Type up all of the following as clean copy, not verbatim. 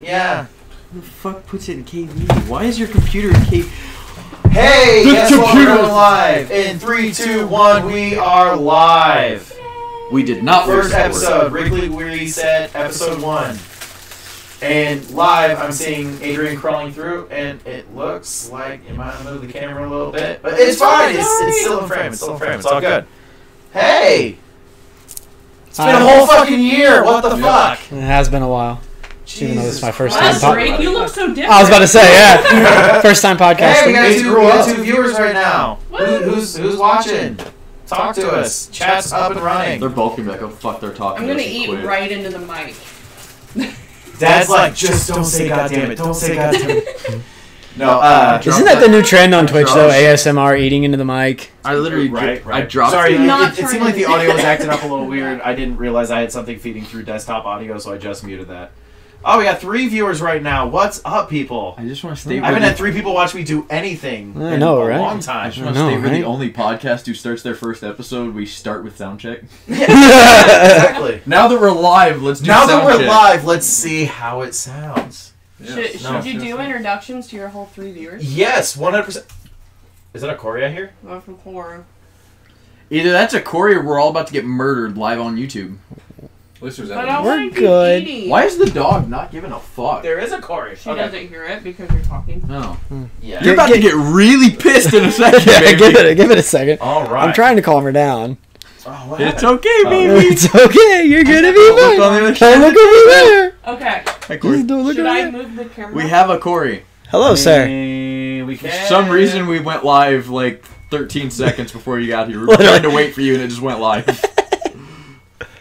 Yeah. Who the fuck puts it in KV? Why is your computer in KV? Hey, guess what? We're going live. In 3, 2, 1, we are live. We did not. First episode, Wrigley Reset, episode 1. And live, I'm seeing Adrian crawling through, and it looks like it might move the camera a little bit, but it's fine. It's still in frame. It's still in frame. It's all good. Hey! It's been a whole fucking year. What the fuck? It has been a while. Even though this is my first Wow, time Drake, you look so different. I was about to say, yeah. First time podcasting. Hey, we got two viewers right now. Who's watching? Talk to us. Chat's up and running. They're both gonna be like, oh fuck, they're talking. I'm gonna eat right into the mic. Dad's like, just don't say goddamn it. Don't say goddamn it. No, isn't that the new trend on Twitch though? ASMR eating into the mic. I literally, I dropped. Sorry, it seemed like the audio was acting up a little weird. I didn't realize I had something feeding through desktop audio, so I just muted that. Oh, we got 3 viewers right now. What's up, people? I just want to stay. I haven't had 3 people watch me do anything in a long time. I just want to stay for the only podcast who starts their first episode. We start with sound check. Yeah, exactly. Now that we're live, let's do sound check. Let's see how it sounds. Yes. Should you do introductions to your whole 3 viewers? Yes, 100%. Is that a Corey I hear? One from Cora. Either that's a Corey or we're all about to get murdered live on YouTube. But I want to good. keep eating. Why is the dog not giving a fuck? There is a Corey. She doesn't hear it because you're talking. No. Yeah. You're about to get really pissed in a second, baby. Give it a second. All right. I'm trying to calm her down. Oh, it's okay, baby. It's okay. You're gonna be fine. Don't look over there. Okay. Hi, Corey. Don't look Should over I there. move the camera? We have a Corey. Hello, sir. We For some reason, we went live like 13 seconds before you got here. We were Literally. trying to wait for you, and it just went live.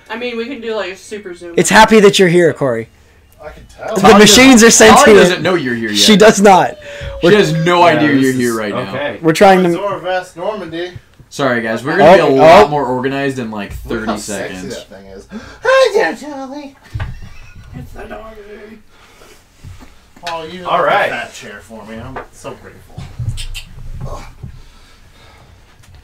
I mean, we can do like a super zoom. It's happy that you're here, Corey. I can tell. The machines are Holly sentient. doesn't know you're here yet. She does not. She has no idea you're here right now. Okay. We're trying to. Zorvest Normandy. Sorry, guys. We're going to be a lot more organized in like 30 Look how seconds. sexy that thing is. Hi there, Charlie. It's the dog. Oh, you All right. that chair for me. I'm so grateful.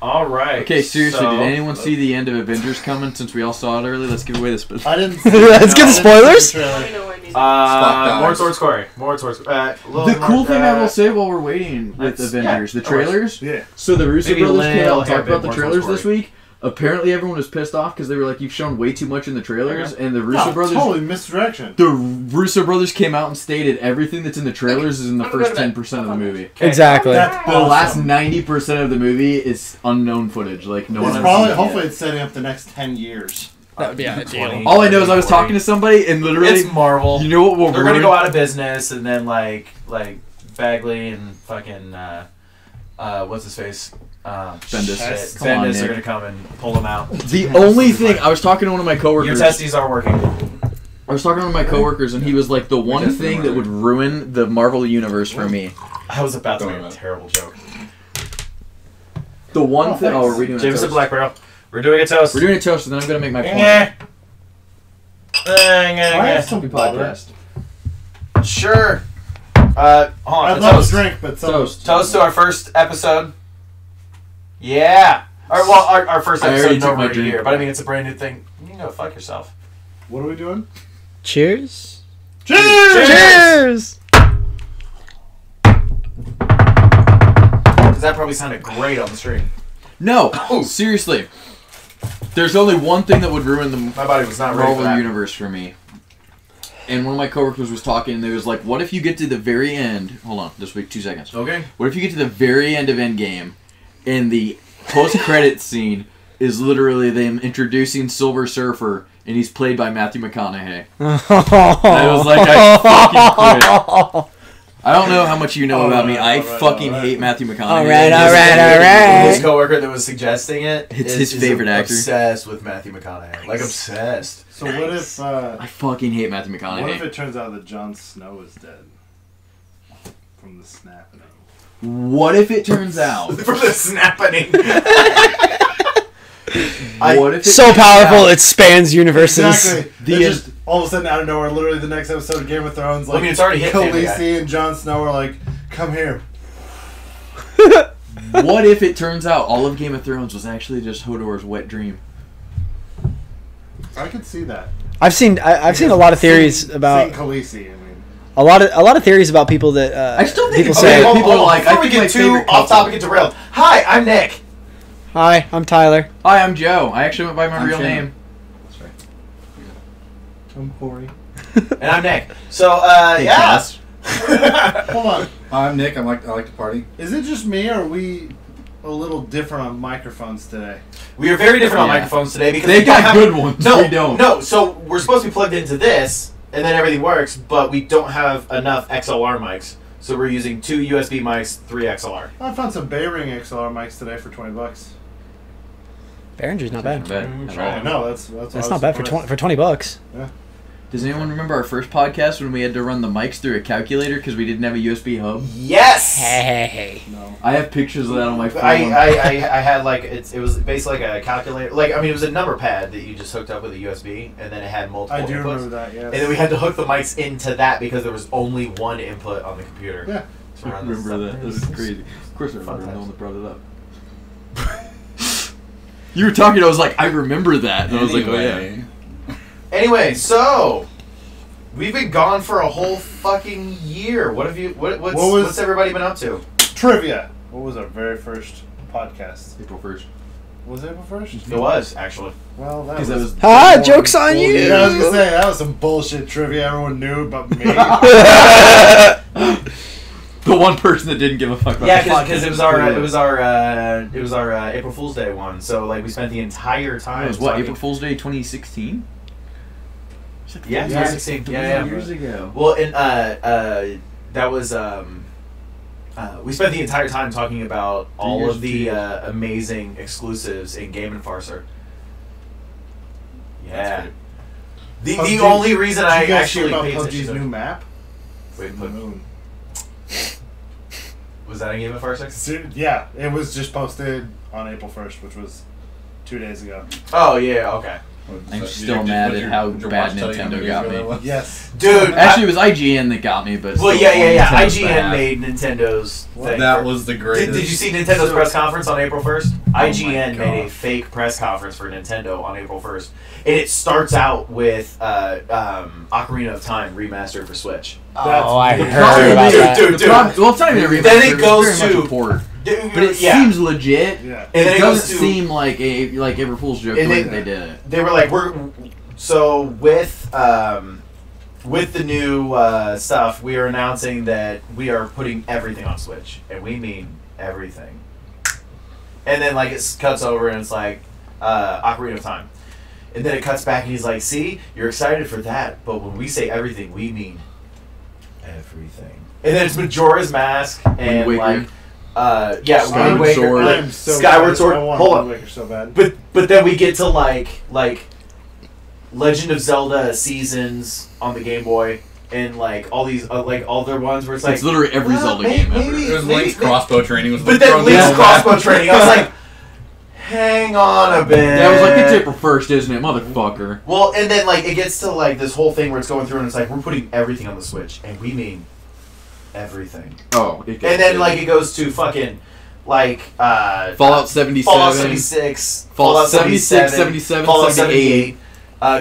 All right. Okay, seriously, so- did anyone see the end of Avengers coming since we all saw it early? Let's give away the spoilers. I didn't. Let's get the spoilers. I know I need More towards Corey. More towards. The cool thing I will say while we're waiting with Avengers, the trailers. Yeah. So the Russo Maybe brothers Lynn came out will and have talked about it the more trailers towards this week. Apparently everyone was pissed off because they were like, you've shown way too much in the trailers, and the Russo brothers... Totally misdirection. The Russo brothers came out and stated everything that's in the trailers is in the first 10% of the movie. Exactly. That's The last 90% of the movie is unknown footage. Like no one It's has probably, seen it hopefully, yet. it's setting up the next 10 years. That would be ideal. All I know is I was talking to somebody and literally, It's Marvel. you know what? We're They're gonna go out of business, and then like Bagley and fucking what's his face? Bendis. Come on, Bendis are gonna come and pull him out. The only thing I was talking to one of my Your coworkers. testes are working. I was talking to one of my coworkers, and he was like, the one thing that would ruin the Marvel universe for me. I was about to make a terrible joke. The one thing. Oh, we're doing a Jameson toast. Black Barrel. We're doing a toast. We're doing a toast, and then I'm gonna make my point. I have some Happy butter. podcast. Sure. Hold on. I'd a love toast. a drink, but Toast. Toast to our first episode. Yeah. Our first I already episode in took over my a drink. year, but I mean it's a brand new thing. You can go fuck yourself. What are we doing? Cheers. Cheers! Cheers. Because that probably sounded great on the stream. No, seriously. There's only one thing that would ruin the My body was not ready for Marvel that. universe for me. And one of my coworkers was talking, and they was like, what if you get to the very end... Hold on, just wait 2 seconds. Okay. What if you get to the very end of Endgame, and the post-credit scene is literally them introducing Silver Surfer, and he's played by Matthew McConaughey. I was like, I fucking quit. I don't know how much you know about me. I fucking hate Matthew McConaughey. All right. His coworker that was suggesting it It's is his favorite actor. Obsessed with Matthew McConaughey. Like obsessed. So what if I fucking hate Matthew what if McConaughey. it turns out that Jon Snow is dead from the snapping? What if it turns out... From the snapping. What if it So turns powerful, out- it spans universes. Exactly. The It's just all of a sudden out of nowhere, literally the next episode of Game of Thrones, like I mean, it's already hit Family Guy. Khaleesi and Jon Snow are like, "Come here." What if it turns out all of Game of Thrones was actually just Hodor's wet dream? I could see that. I've seen a lot of theories about. Saint Khaleesi. I mean, A lot of theories about people that I still think people it's say. people are like, before I we think my get too favorite off couple- topic and derailed. Hi, I'm Nick. Hi, I'm Tyler. Hi, I'm Joe. I actually went by my I'm real Shannon. name. That's right. I'm Corey. And I'm Nick. So, Hey, yeah. Cass. Hold on. I'm Nick. I like to party. Is it just me, or are we a little different on microphones today? We are very different on Yeah. microphones today because They we don't got have- good ones. No, We don't. no. So we're supposed to be plugged into this, and then everything works, but we don't have enough XLR mics. So we're using 2 USB mics, 3 XLR. I found some Bayring XLR mics today for $20. Behringer's not bad. Not bad at all. I know that's That's not bad for $20. Does anyone remember our first podcast when we had to run the mics through a calculator because we didn't have a USB hub? Yes. Hey. No. I have pictures of that on my phone. I had like it was basically like a calculator. Like I mean, it was a number pad that you just hooked up with a USB, and then it had multiple I do inputs. remember that. Yes. And then we had to hook the mics into that because there was only one input on the computer. Yeah. To I run this remember stuff. that. That was crazy. Of course I Fun remember. No times. one that brought it up. You were talking, I was like, I remember that. And I was like, oh yeah. Anyway, so we've been gone for a whole fucking year. What have you? What's everybody been up to? Trivia. What was our very first podcast? April 1st. Was it April 1st? It was actually. Well, that Because was. that was... Ah, joke's on you. Yeah, I was gonna say that was some bullshit trivia everyone knew but me. The one person that didn't give a fuck about Yeah, the because podcast. it was our April Fool's Day one. So like we spent the entire time. It was what, talking- April Fool's Day 2016? It's like Yeah, 2016. 2016. Yeah. Years ago. Well, and that was we spent the entire time talking about all years of and the 2 years. amazing exclusives in Game and Farser. That's Yeah. great. The PUBG only reason Did I you guys actually hear about paid PUBG's attention to new map? Wait, put, Moon. was that in Game and Farser? Yeah, it was just posted on April 1st, which was 2 days ago. Oh yeah, okay. I'm still mad at how bad Nintendo got me. Yes. Dude, Actually, it was IGN that got me, but... well, still, yeah. on Nintendo's IGN behalf. made Nintendo's thing. That was the Did greatest. you see Nintendo's press conference on April 1st? IGN God. made a fake press conference for Nintendo on April 1st. And it starts out with Ocarina of Time remastered for Switch. Oh, I The heard problem about is- that. Dude. Well, it's not even a remaster. Then it it's goes very much to- a port. Dude, But it yeah. seems legit. Yeah. And then it it goes doesn't to- seem like April Fool's joke the And way they- that they did it. They were like, with the new stuff, we are announcing that we are putting everything on Switch, and we mean everything. And then like it cuts over and it's like Ocarina of Time, and then it cuts back and he's like, "See, you're excited for that, but when we say everything, we mean everything." And then it's Majora's Mask and Wind Waker. like, yeah, Skyward Wind Waker, Sword. I am so Skyward bad. Sword. I want Hold Wind on. Waker so bad. But then we get to like Legend of Zelda Seasons on the Game Boy and like all these like all their ones where it's like It's literally every well, Zelda game ever. maybe- It was maybe- Link's crossbow training. Was But then thrown Link's down. crossbow training. I was like, hang on a bit. Yeah, I was like, it's April 1st, isn't it, motherfucker? Well, and then like it gets to like this whole thing where it's going through and it's like we're putting everything on the Switch and we mean everything. Oh, And then like it goes to fucking like Fallout 77, Fallout 76, Fallout 76, 77, Fallout 78,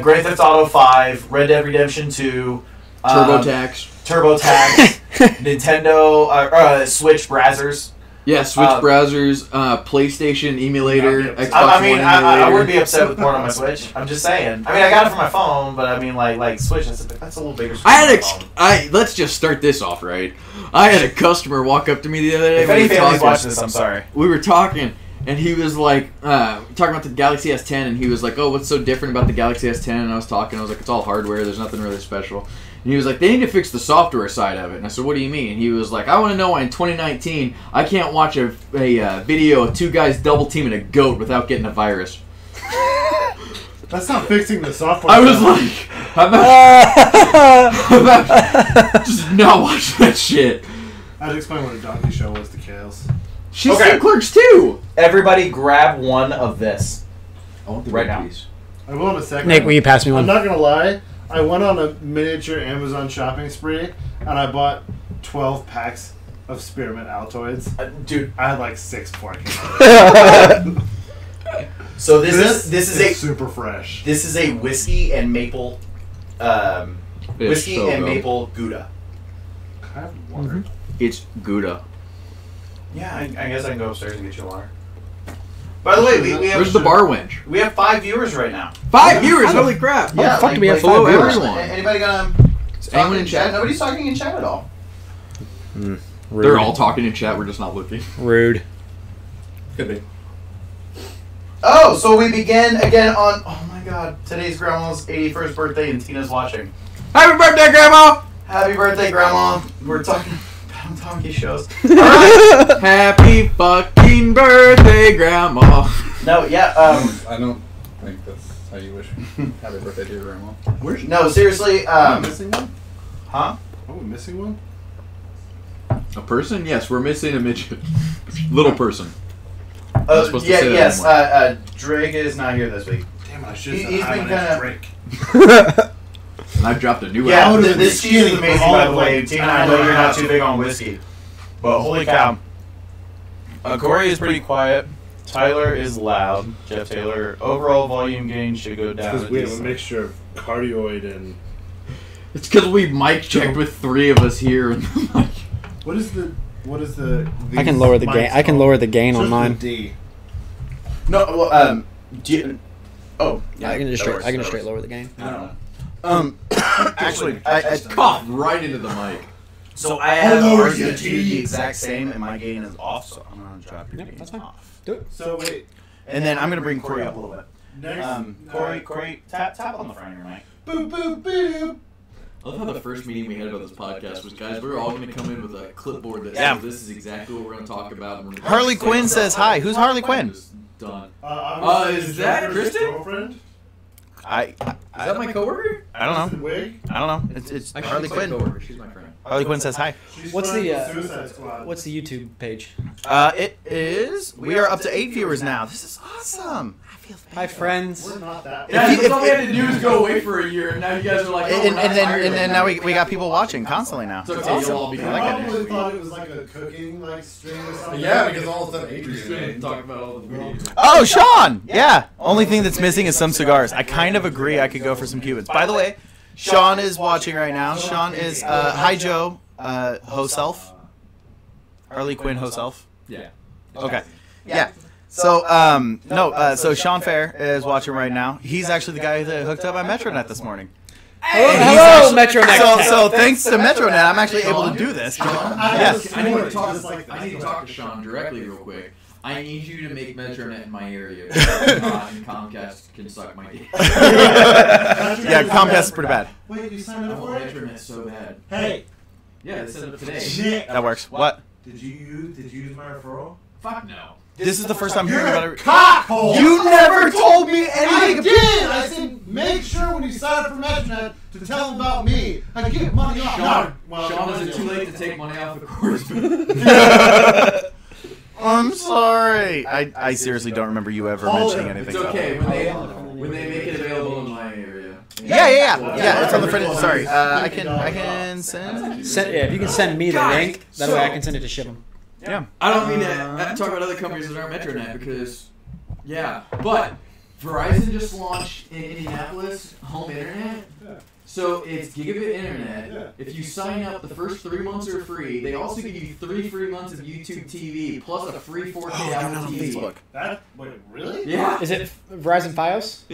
Grand Theft Auto 5, Red Dead Redemption 2, TurboTax. TurboTax, Nintendo, Switch Brazzers. Yeah, Switch browsers, PlayStation emulator, Yeah, Xbox I mean, One I emulator. wouldn't be upset with porn on my Switch. I'm just saying. I mean, I got it for my phone, but I mean, like Switch, that's a little bigger. I had screen on my phone. let's just start this off right. I had a customer walk up to me the other day. If we any were families talking- watch this, I'm sorry. We were talking, and he was like, talking about the Galaxy S10, and he was like, oh, what's so different about the Galaxy S10? And I was like, it's all hardware, there's nothing really special. And he was like, they need to fix the software side of it. And I said, what do you mean? And he was like, I want to know why in 2019 I can't watch a video of 2 guys double teaming a goat without getting a virus. That's not fixing the software. I was stuff. like, I'm about just not watch that shit. I had to explain what a donkey show was to Kales. She's Okay. in Clerks too. Everybody, grab one of this. I want the Right red now. piece. I will in a second. Nick, will you pass me I'm one? not gonna lie. I went on a miniature Amazon shopping spree, and I bought 12 packs of spearmint Altoids. Dude, I had like 6 before I came out. so this is is super fresh. a whiskey and maple It's whiskey so and good. maple Gouda. I have water. It's Gouda. Yeah, I guess I can go upstairs and get you water. By the way, we have Where's the bar wench? We have 5 viewers right now. 5 viewers! Holy crap! How the fuck do we have hello, 5 viewers? everyone. Anybody gonna anyone talk in chat? Nobody's talking in chat at all. Rude. They're all talking in chat. We're just not looking. Rude. Could be. Oh, so we begin again on. Oh my God! Today's Grandma's 81st birthday, and Tina's watching. Happy birthday, Grandma! Happy birthday, Grandma! We're talking about donkey shows. All right. Happy fucking birthday, Grandma! No, yeah. I don't think that's how you wish happy birthday to your grandma. No, seriously. Are we missing one? Huh? Are we missing one? A person? Yes, we're missing a midget. Little person. Supposed to Yeah, say that yes. anymore. Drake is not here this week. Damn it! I should He's have been said kinda- Drake. And I've dropped a new Yeah, album. this cheese is amazing, by the way. Tina, I know you're not too big on whiskey, but holy cow. Corey is pretty quiet. Tyler is loud. Jeff Taylor, overall volume gain should go down. Because we have a mixture of cardioid and It's because we mic checked with 3 of us here. And what is the I can lower the gain. I can lower the gain on Just mine. the D. No, well, oh, yeah, I can just that straight. works, I can that just straight works. lower the gain. I don't know. Actually, I cough right into the mic. so I have ours to the exact same, and my gain is off. So I'm gonna drop your Yep, gain that's fine. off, Do it. So wait, and then I'm gonna bring Corey up a little bit. next. Corey, tap on the front of your mic. Boop boop boop. I love how the first meeting we had about this podcast was, guys, we're all going to come in with a clipboard that Yeah. says this is exactly what we're going to talk about. And we're gonna Harley Quinn says hi. Who's Harley Quinn? Just done. Obviously, Is that Jennifer's Kristen? girlfriend? Is that my coworker? I don't know. Wig? I don't know. It's Actually, Harley she's my Quinn. coworker. She's my friend. Harley Quinn says hi. She's What's from the, Suicide Squad? What's the YouTube page? It is. We are up to 8 viewers now. This is awesome. I feel Hi, friends. We're not that. Yeah, If you- that's all we had to do is go away for a year, and now you guys are like, oh, And we're not tired then right now we got people watching constantly now. It's okay, It's you'll awesome. all be I I like it. probably thought it was like a cooking stream or something. Yeah, because all of a sudden We're just Adrian going to talk about all the videos. Oh, Sean! Yeah. Only thing that's missing is some cigars. I kind of agree I could go for some Cubans. By the way, Sean is watching right now. Sean is, hi Joe, Ho-Self. Harley Quinn Ho-Self. Yeah. Okay. Yeah. So, so Sean Fair is watching right now. He's actually the guy that hooked up my MetroNet this morning. Hello, MetroNet. So thanks to MetroNet, I'm actually able to do this. Yes, I need to Just talk. like I need to talk to Sean directly, real quick. I need you to make MetroNet in my area. Because not, and Comcast can suck my dick. Yeah, Comcast is pretty bad. Wait, you signed I up want for it? MetroNet so bad. Hey, Yeah, they set it up today. shit. That works. What? Did you use my referral? Fuck no. This is the first time hearing about it. Cockhole! You never told me I anything. did! I said, make sure when you sign up for MetroNet to tell them about me. I get money off. Sean, well, Sean, is it too late to take money off the course? I'm sorry. I seriously don't remember you ever mentioning anything It's about okay it. when they make it available in my area. Yeah, it's on the front. Sorry, I can send. Send, yeah, if you can send me the Guys, link, that way I can send it to ship them. Yeah. I don't mean to talk about other companies that aren't MetroNet because, yeah, but Verizon just launched in Indianapolis home internet. So it's gigabit internet. Yeah. If you sign up, the first 3 months are free. They also give you 3 free months of YouTube TV plus a free 4K Apple TV. Wait, really? Yeah. Is it Verizon Fios?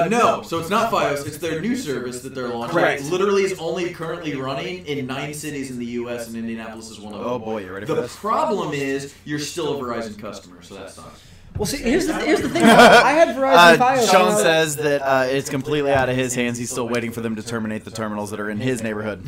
No, so it's not Fios. It's their new service that they're launching. Correct. It literally is only currently running in 9 cities in the U.S. and Indianapolis is one of them. Oh boy, you ready for The this? problem is you're still a Verizon customer, so that sucks. Well, see, here's the thing. I had Verizon Fios. Sean says that it's completely out of his hands. He's still waiting for them to terminate the terminals that are in his neighborhood.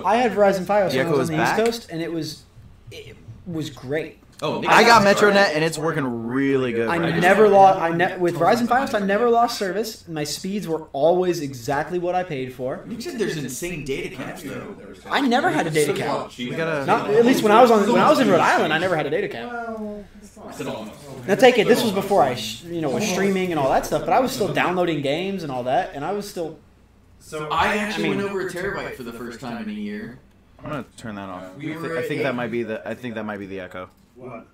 I had Verizon Fios The when I Echo was is on the East back? Coast, and it was great. Oh, I got MetroNet and it's working really good. I right now. never lost. With Verizon Fios, I never lost service. My speeds were always exactly what I paid for. You said there's insane data caps though. I never had a data cap. We gotta. Not at least when I was in Rhode Island, I never had a data cap. Now take it. This was before I, was streaming and all that stuff, but I was still downloading games and all that, and I was still. So I actually I mean- went over a terabyte for the first time in a year. I'm gonna turn that off. We were I think at- that might be the. I think that might be the Echo. what?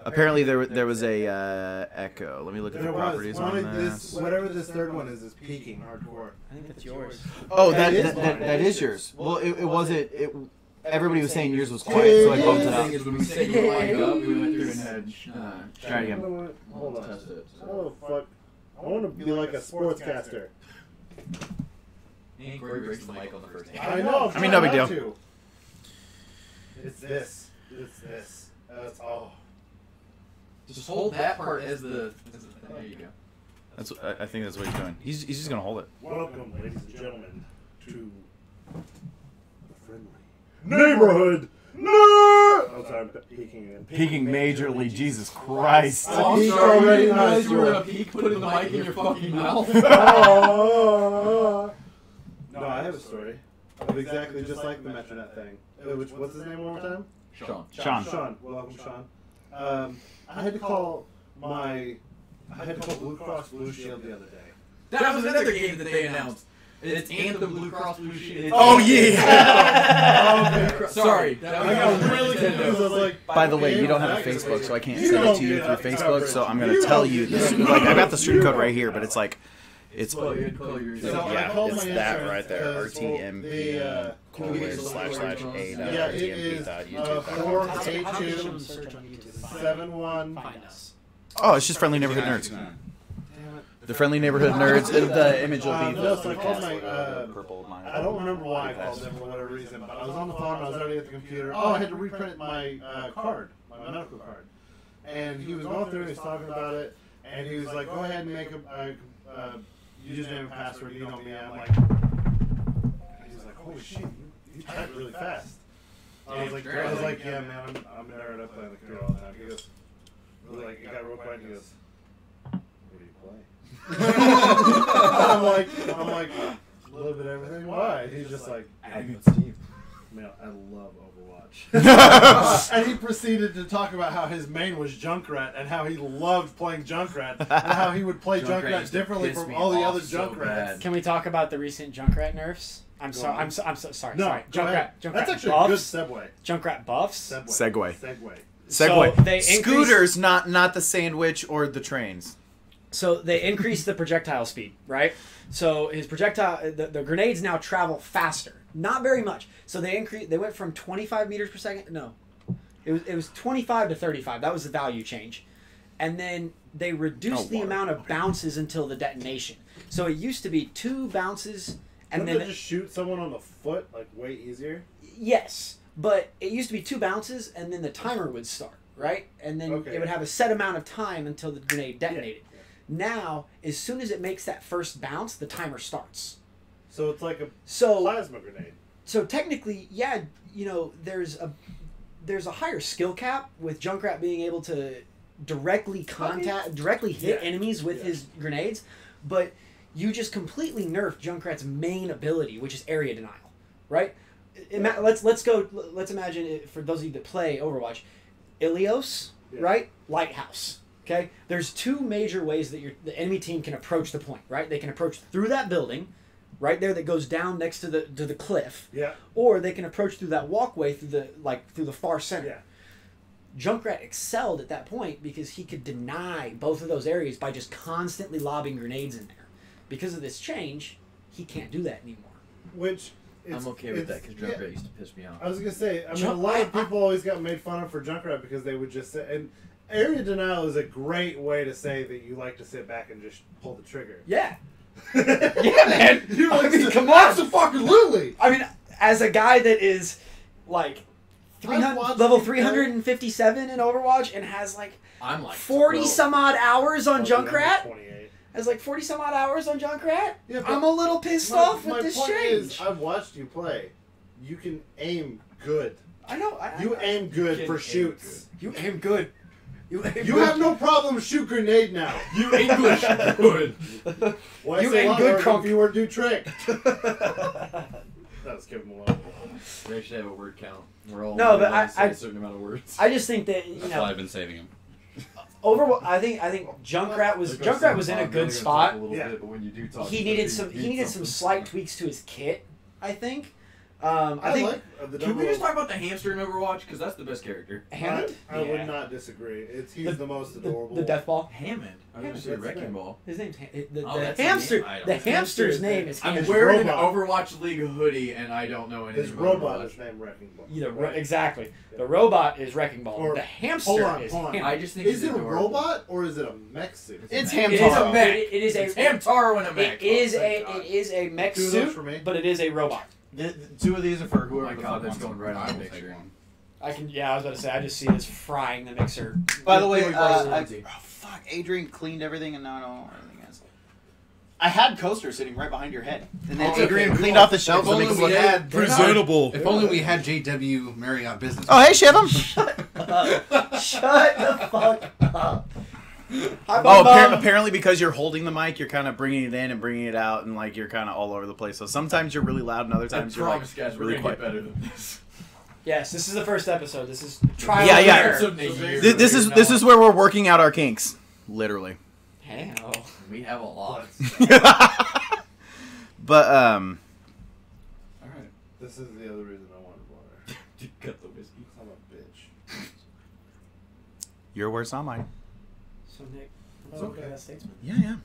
Apparently there was a Echo. Let me look at the There was. properties on This, this. whatever this third one is peaking hardcore. I think that's yours. Oh, That is that is yours. Well, it wasn't. everybody was saying yours was quiet, so I bumped it The thing up. is, when we set your mic up, we went through and had Try it again. Hold on. test it. Oh fuck! I want to be like a sportscaster. And Corey breaks the mic on the first hand. I know. I mean, no big trying deal. not to. It's this. It's this. That's all. Just hold that part as the. There you go. That's I think that's what he's doing. He's just gonna hold it. Welcome, ladies and gentlemen, to the friendly neighborhood. No! I'm sorry, I'm peeking again. Peaking majorly, Jesus Christ. Oh, I'm sorry, you already didn't realize nice you were one. in a peak putting the mic in your fucking mouth. Oh. No, I have a story of exactly just like the Metronet thing. What's his name one more time? Sean. Sean. Welcome, Sean. I had to call Blue Cross Blue Shield the other day. That was another game that they announced. It's Anthem, Blue Cross Blue Shield. Oh yeah. Okay. Sorry. I got really confused. I was like, By the way, you don't have a Facebook, so I can't send it to you through Facebook. So I'm gonna tell you this. Like I got the stream code right here, but it's like, it's So I yeah, called it's my that insurance right there. because, RTMP yeah, it is //a.rtmp.youtube.com. 482-71. Find us. Oh, it's just Friendly Neighborhood Nerds. The Friendly Neighborhood Nerds. The image will be No, so I called my, purple. I don't remember why I called them for whatever reason, but I was on the phone, I was already at the computer. Oh, I had to reprint my card, my medical card. And he was going through, he was talking about it, and he was like, go ahead and make a username and password, you know me. I'm like, he's like, holy shit, you type really fast. I was like, yeah, man, I'm a nerd, I play on the computer all the time. He goes, like, it got real quiet, and he goes, what do you play? I'm like, a little bit of everything. Why? He's just like, man, I love Overwatch. And he proceeded to talk about how his main was Junkrat and how he loved playing Junkrat and how he would play Junkrat differently from all the other Junkrats. Can we talk about the recent Junkrat nerfs? I'm so sorry. No, Sorry. go ahead. Junkrat That's actually buffs. a good segue. Junkrat buffs. Segway. So Segway. they Scooters, not the sandwich or the trains. So they increased the projectile speed, right? So his projectile, the grenades now travel faster, not very much. So they went from 25 meters per second. No, it was 25 to 35. That was the value change, and then they reduced the amount of bounces until the detonation. So it used to be 2 bounces, and Wouldn't then they just shoot someone on the foot like way easier? yes, but it used to be 2 bounces, and then the timer would start, right? And then it would have a set amount of time until the grenade detonated. Yeah. Now, as soon as it makes that first bounce, the timer starts. So it's like a So plasma grenade. So technically, yeah, you know, there's a higher skill cap with Junkrat being able to directly hit enemies with his grenades, but you just completely nerfed Junkrat's main ability, which is area denial, right? Let's imagine it, for those of you that play Overwatch, Ilios, right? Lighthouse. Okay, there's 2 major ways that the enemy team can approach the point, right? They can approach through that building, right there that goes down next to the cliff, or they can approach through that walkway through the far center. Yeah. Junkrat excelled at that point because he could deny both of those areas by just constantly lobbing grenades in there. Because of this change, he can't do that anymore. Which I'm okay with that because Junkrat used to piss me off. I was gonna say, I mean, a lot of people always got made fun of for Junkrat because they would just say, and area denial is a great way to say that you like to sit back and just pull the trigger. Yeah. Yeah, man. You like I mean, come on. Absolutely. I mean, as a guy that is like level 357 in Overwatch and has like I'm like 40 12. some odd hours on Junkrat. 28. Has like 40 some odd hours on Junkrat. Yeah, I'm a little pissed off with this point change. is, I've watched you play. You can aim good. I know. You aim good for shoots. You aim good. You have no problem shoot grenade now. You English good. Why You say aim lot good, more Crunk. if you were do trick? That was Kevin Malone. We should have a word count. We're all No, but allowed to say I- a certain amount of words. I just think that That's why I've been saving him. Overwatch. I think Junkrat was in a good spot. Yeah. Bit, but when you do talk, He needed some slight tweaks to his kit, I think. I think like the Can we double. just talk about the hamster in Overwatch? Because that's the best character. Hammond. I would not disagree. He's the most adorable. The death ball. Hammond. I was going to say That's Wrecking right. Ball. His name's the Oh, that's a hamster. name item. The His hamster's name is I'm Hamster. wearing an robot. Overwatch League hoodie, and I don't know anything His about robot Overwatch. is named Wrecking Ball. Exactly. The robot is Wrecking Ball. Or- the hamster hold on, is hold on. Hammer. I just think Is it's it a adorable. robot or is it a mech suit? It's It is Hamtaro. a mech. It is a It's Hamtaro in a mech. It is thank God. it is a mech Do those for suit, me. but it is a robot. Two of these are for Oh whoever my the God, fuck that's wants going them. right on I the will take picture. one. I was about to say, I just see this frying the mixer. By the way, Before we brought I, it in. oh fuck, Adrian cleaned everything and now I don't know where everything is. I had coaster sitting right behind your head, and then Oh, Adrian okay. cleaned off the shelves If to make only us look we had Presentable. If only we had JW Marriott Business. Oh hey Shivam. Shut the fuck up. Oh, apparently because you're holding the mic, you're kind of bringing it in and bringing it out, and like you're kind of all over the place. So sometimes you're really loud, and other I times you're like promise, guys, we're really going to quiet. get better than this. Yes, this is the first episode. This is trial Yeah, and yeah. error. This is where we're working out our kinks, literally. Hell. We have a lot. But All right. This is the other reason I wanted water. To cut the whiskey. I'm a bitch. your words, not mine. So Nick, It's okay. that statesman. Yeah.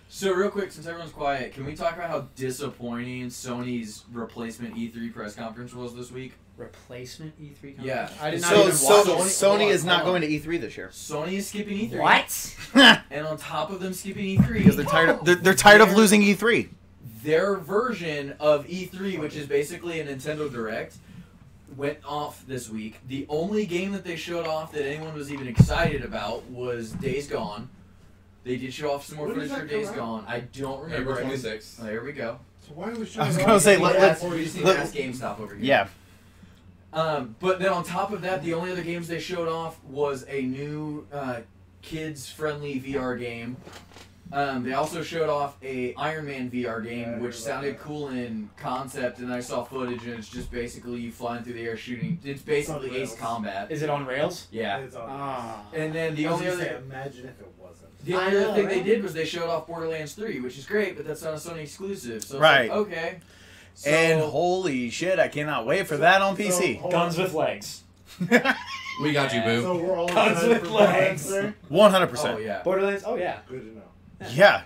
So real quick, since everyone's quiet, can we talk about how disappointing Sony's replacement E3 press conference was this week? Replacement E3 conference? Yeah. I did not So even watch Sony it. is not going to E3 this year Sony is skipping E3. What? And on top of them skipping E3, because they're tired of they're tired of losing E3. their version of E3, which is basically a Nintendo Direct, went off this week. The only game that they showed off that anyone was even excited about was Days Gone. They did show off some more When footage does for that come Days out? Gone. I don't remember. April 26th. Oh, there we go. So why are we I showing was off gonna say, the let- game let's- before We you just see need it? to ask GameStop over here. Yeah. But then on top of that, the only other games they showed off was a new kids-friendly VR game. They also showed off a Iron Man VR game, which sounded cool in concept, and I saw footage, and it's just basically you flying through the air shooting. It's basically on Ace rails. Combat. Is it on rails? Yeah. It's on. Ah. And then the I was only gonna say, other imagine if it wasn't. the I only other know, thing they right? did was they showed off Borderlands 3, which is great, but that's not a Sony exclusive. So it's Right. like, okay. So, And holy shit, I cannot wait for that on PC. hold Guns on. with legs. We got you, boo. So we're all Guns excited with for Borderlands legs. 3? 100%. oh yeah. Borderlands? Oh, yeah. Good to know. Yeah.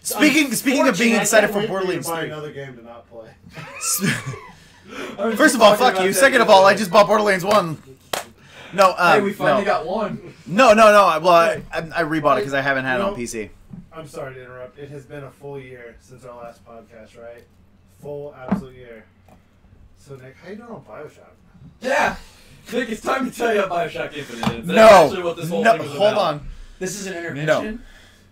Speaking of being Unfortunately, excited Can't for wait you Borderlands to buy 3. another game to not play. First of all, fuck you. Second of all, I just bought Borderlands 1. No, Hey, we finally no. got one. No. Well, I rebought it because I haven't had it on PC. I'm sorry to interrupt. It has been a full year since our last podcast, right? Full, absolute year. So, Nick, how you doing on Bioshock? Yeah. Nick, it's time to tell you about Bioshock Infinite is. That's No. actually what this whole No, thing was hold about. on. This is an intervention.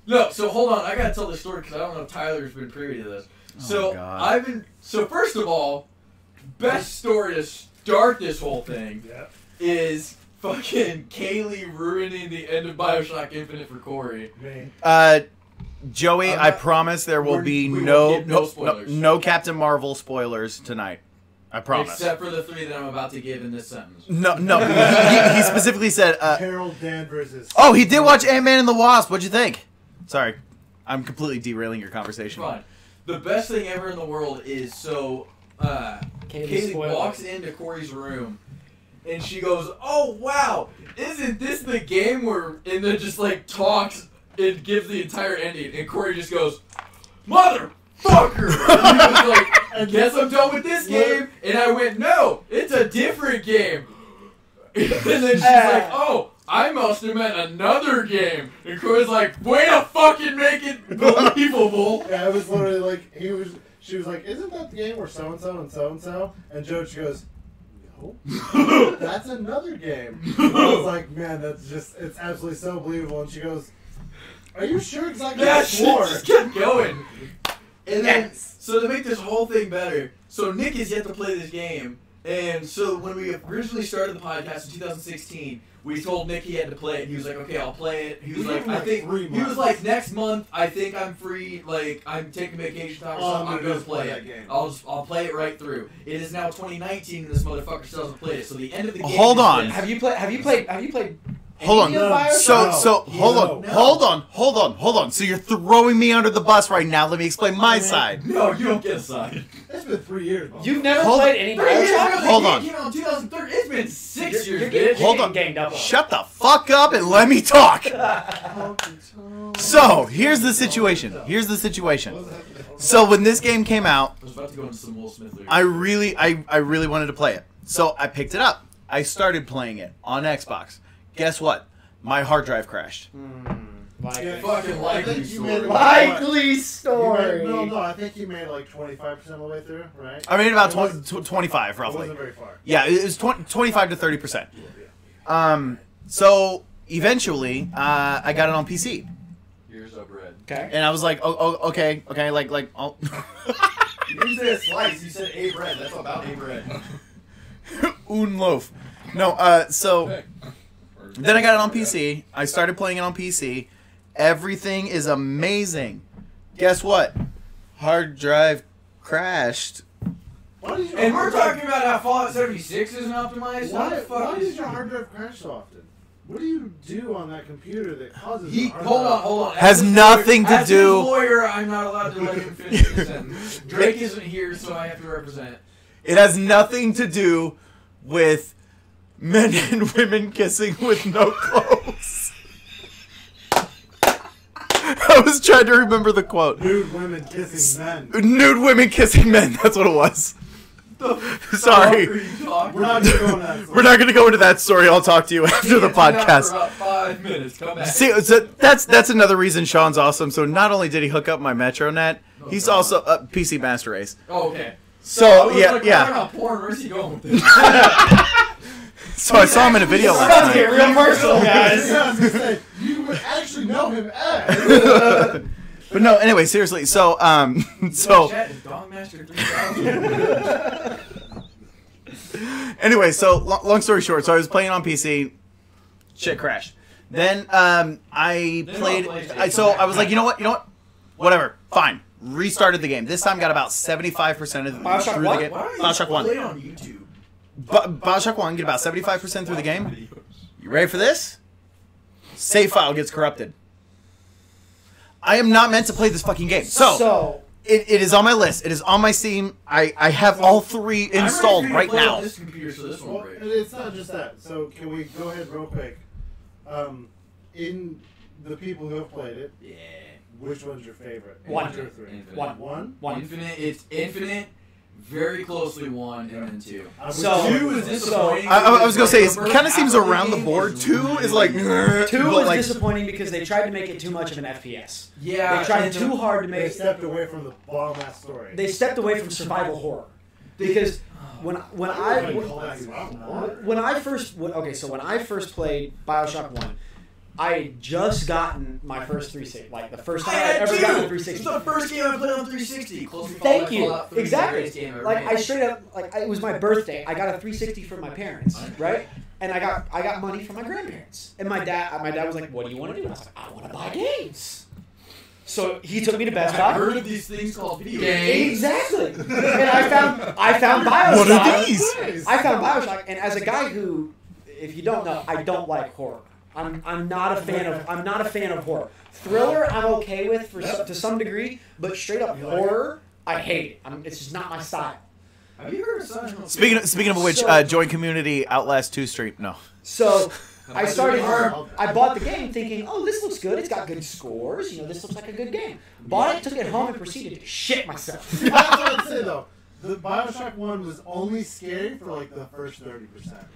No, so hold on. I gotta tell this story because I don't know if Tyler's been privy to this. So God. So first of all, best story to start this whole thing Yeah. is fucking Kaylee ruining the end of Bioshock Infinite for Corey. Me. Joey, I'm I not- promise there will be we no will give no spoilers. no Captain Marvel spoilers tonight. I promise. Except for the 3 that I'm about to give in this sentence. No. He specifically said. Carol Danvers is. Oh, he did watch Ant-Man and the Wasp. What'd you think? Sorry, I'm completely derailing your conversation. Fine. The best thing ever in the world is Kaylee spoiled walks into Corey's room and she goes, "Oh wow, isn't this the game where?" And then just like talks and gives the entire ending, and Corey just goes, "Motherfucker!" And he was like, "Guess I'm done with this game." And I went, "No, it's a different game." And then she's like, "Oh, I must have meant another game." And Corey's like, "Way to fucking make it believable." Yeah, it was literally like she was like, "Isn't that the game where so and so and so and so?" And George goes, "No, that's another game." I was like, "Man, it's absolutely so believable." And she goes, "Are you sure?" Because I Yeah, got she swore. just kept going. And then, so to make this whole thing better, so Nick is yet to play this game, and so when we originally started the podcast in 2016, we told Nick he had to play it. He was like, "Okay, I'll play it." He was We like, gave him, "I like, think." 3 He was months. like, "Next month, I think I'm free. Like, I'm taking vacation time or Oh, something. I'm gonna just play that it. game. I'll play it right through." It is now 2019, and this motherfucker still hasn't played it. So the end of the game. Hold is on. this. Have you played Hold on. Any of Bioshock? So hold on. So you're throwing me under the bus right now. Let me explain my side. No, you don't get a side. It's been 3 years. Bro. You've never Hold- played any Bioshock? Hold on. Came out in 2003. It's been 6 years, You're bitch. Hold on. ganged up on. Shut the fuck up and let me talk. So here's the situation. So when this game came out, I was about to go into some Will Smith lyrics. I really wanted to play it. So I picked it up. I started playing it on Xbox. Guess what? My hard drive crashed. Fucking likely story. Likely story. No, I think you made like 25% of the way through, right? I made about 25 It roughly. wasn't very far. Yeah, it was 25 to 30%. So eventually, I got it on PC, Here's up red. Okay. and I was like, okay, like, oh. You didn't say a slice. You said a bread. That's about a bread. Un loaf. No, so then I got it on PC. I started playing it on PC. Everything is amazing. Guess what? Hard drive crashed. And we're talking about how Fallout 76 isn't optimized. How the Why fuck does is your hard drive crash so often? What do you do on that computer that causes He, the hard hold drive? on. Has As his nothing to as do- His lawyer, I'm not allowed to let him finish the sentence. Drake isn't here, so I have to represent. It has nothing to do with men and women kissing with no clothes. I was trying to remember the quote. Nude women kissing men. Nude women kissing men. That's what it was. Sorry. We're not going to go on that. We're not going to go into that story. I'll talk to you after the For about podcast. 5 minutes. Come back. See, so that's another reason Sean's awesome. So not only did he hook up my MetroNet, he's also PC Master Race. Oh, okay. So I was yeah, like, yeah. Talking about porn. Where's he going with this? So I saw him in a video Let's last get night. real personal, guys. Yeah, I was going to say, you would actually know him as. But no, anyway, seriously. So Chat is Dogmaster 3000. anyway, so long story short, so I was playing on PC, shit crashed. Then I played. So I was like, you know what, whatever, fine. Restarted the game. This time got about 75% of Bioshock through the what? game. Why are you Bioshock playing 1. on YouTube? Bioshock 1 get about 75% through the game. You ready for this? Save file gets corrupted. I am not meant to play this fucking game. So it is on my list. It is on my Steam. I have all 3 installed I'm ready right for you to play now. on this computer, so this Well, one breaks. it's not just that. So can we go ahead real quick? In the people who have played it, Yeah. which one's your favorite? 1, 2 or 3? Infinite. 1? Infinite. It's Infinite. Very closely 1 and then 2. So- 2 is disappointing. I was gonna say it because kind of seems half the around the game board. is 2 is like 2 but was like, disappointing because they tried to make it too much of an FPS. Yeah. They tried and too hard to They make stepped away from the bomb-ass story. They stepped away from survival horror because when I first played Bioshock 1, I had just gotten my first 360, like the first time I ever got a 360. It's the first game I played on 360. Closely followed Thank by you. Fallout 3, the greatest game Exactly. ever Like made. I straight up, like it was my birthday. I got a 360 from my parents, right? And I got money from my grandparents. And my dad was like, "What do you want to do?" And I was like, "I want to buy games." So he took me to Best Buy. I've heard of these things called video games. Exactly. And I found Bioshock. What are these? I found Bioshock, and as a guy who, if you don't know, I don't like horror. I'm not a fan of horror. Thriller I'm okay with to some degree, but straight up horror I hate it. It's just not my style. Have you heard of Silent Hill? Speaking of which, So- join community Outlast 2 stream. No. So I bought the game thinking, oh, this looks good. It's got good scores. This looks like a good game. Bought it, took it home, and proceeded to shit myself. That's what I'd say though. The Bioshock 1 was only scary for like the first 30%.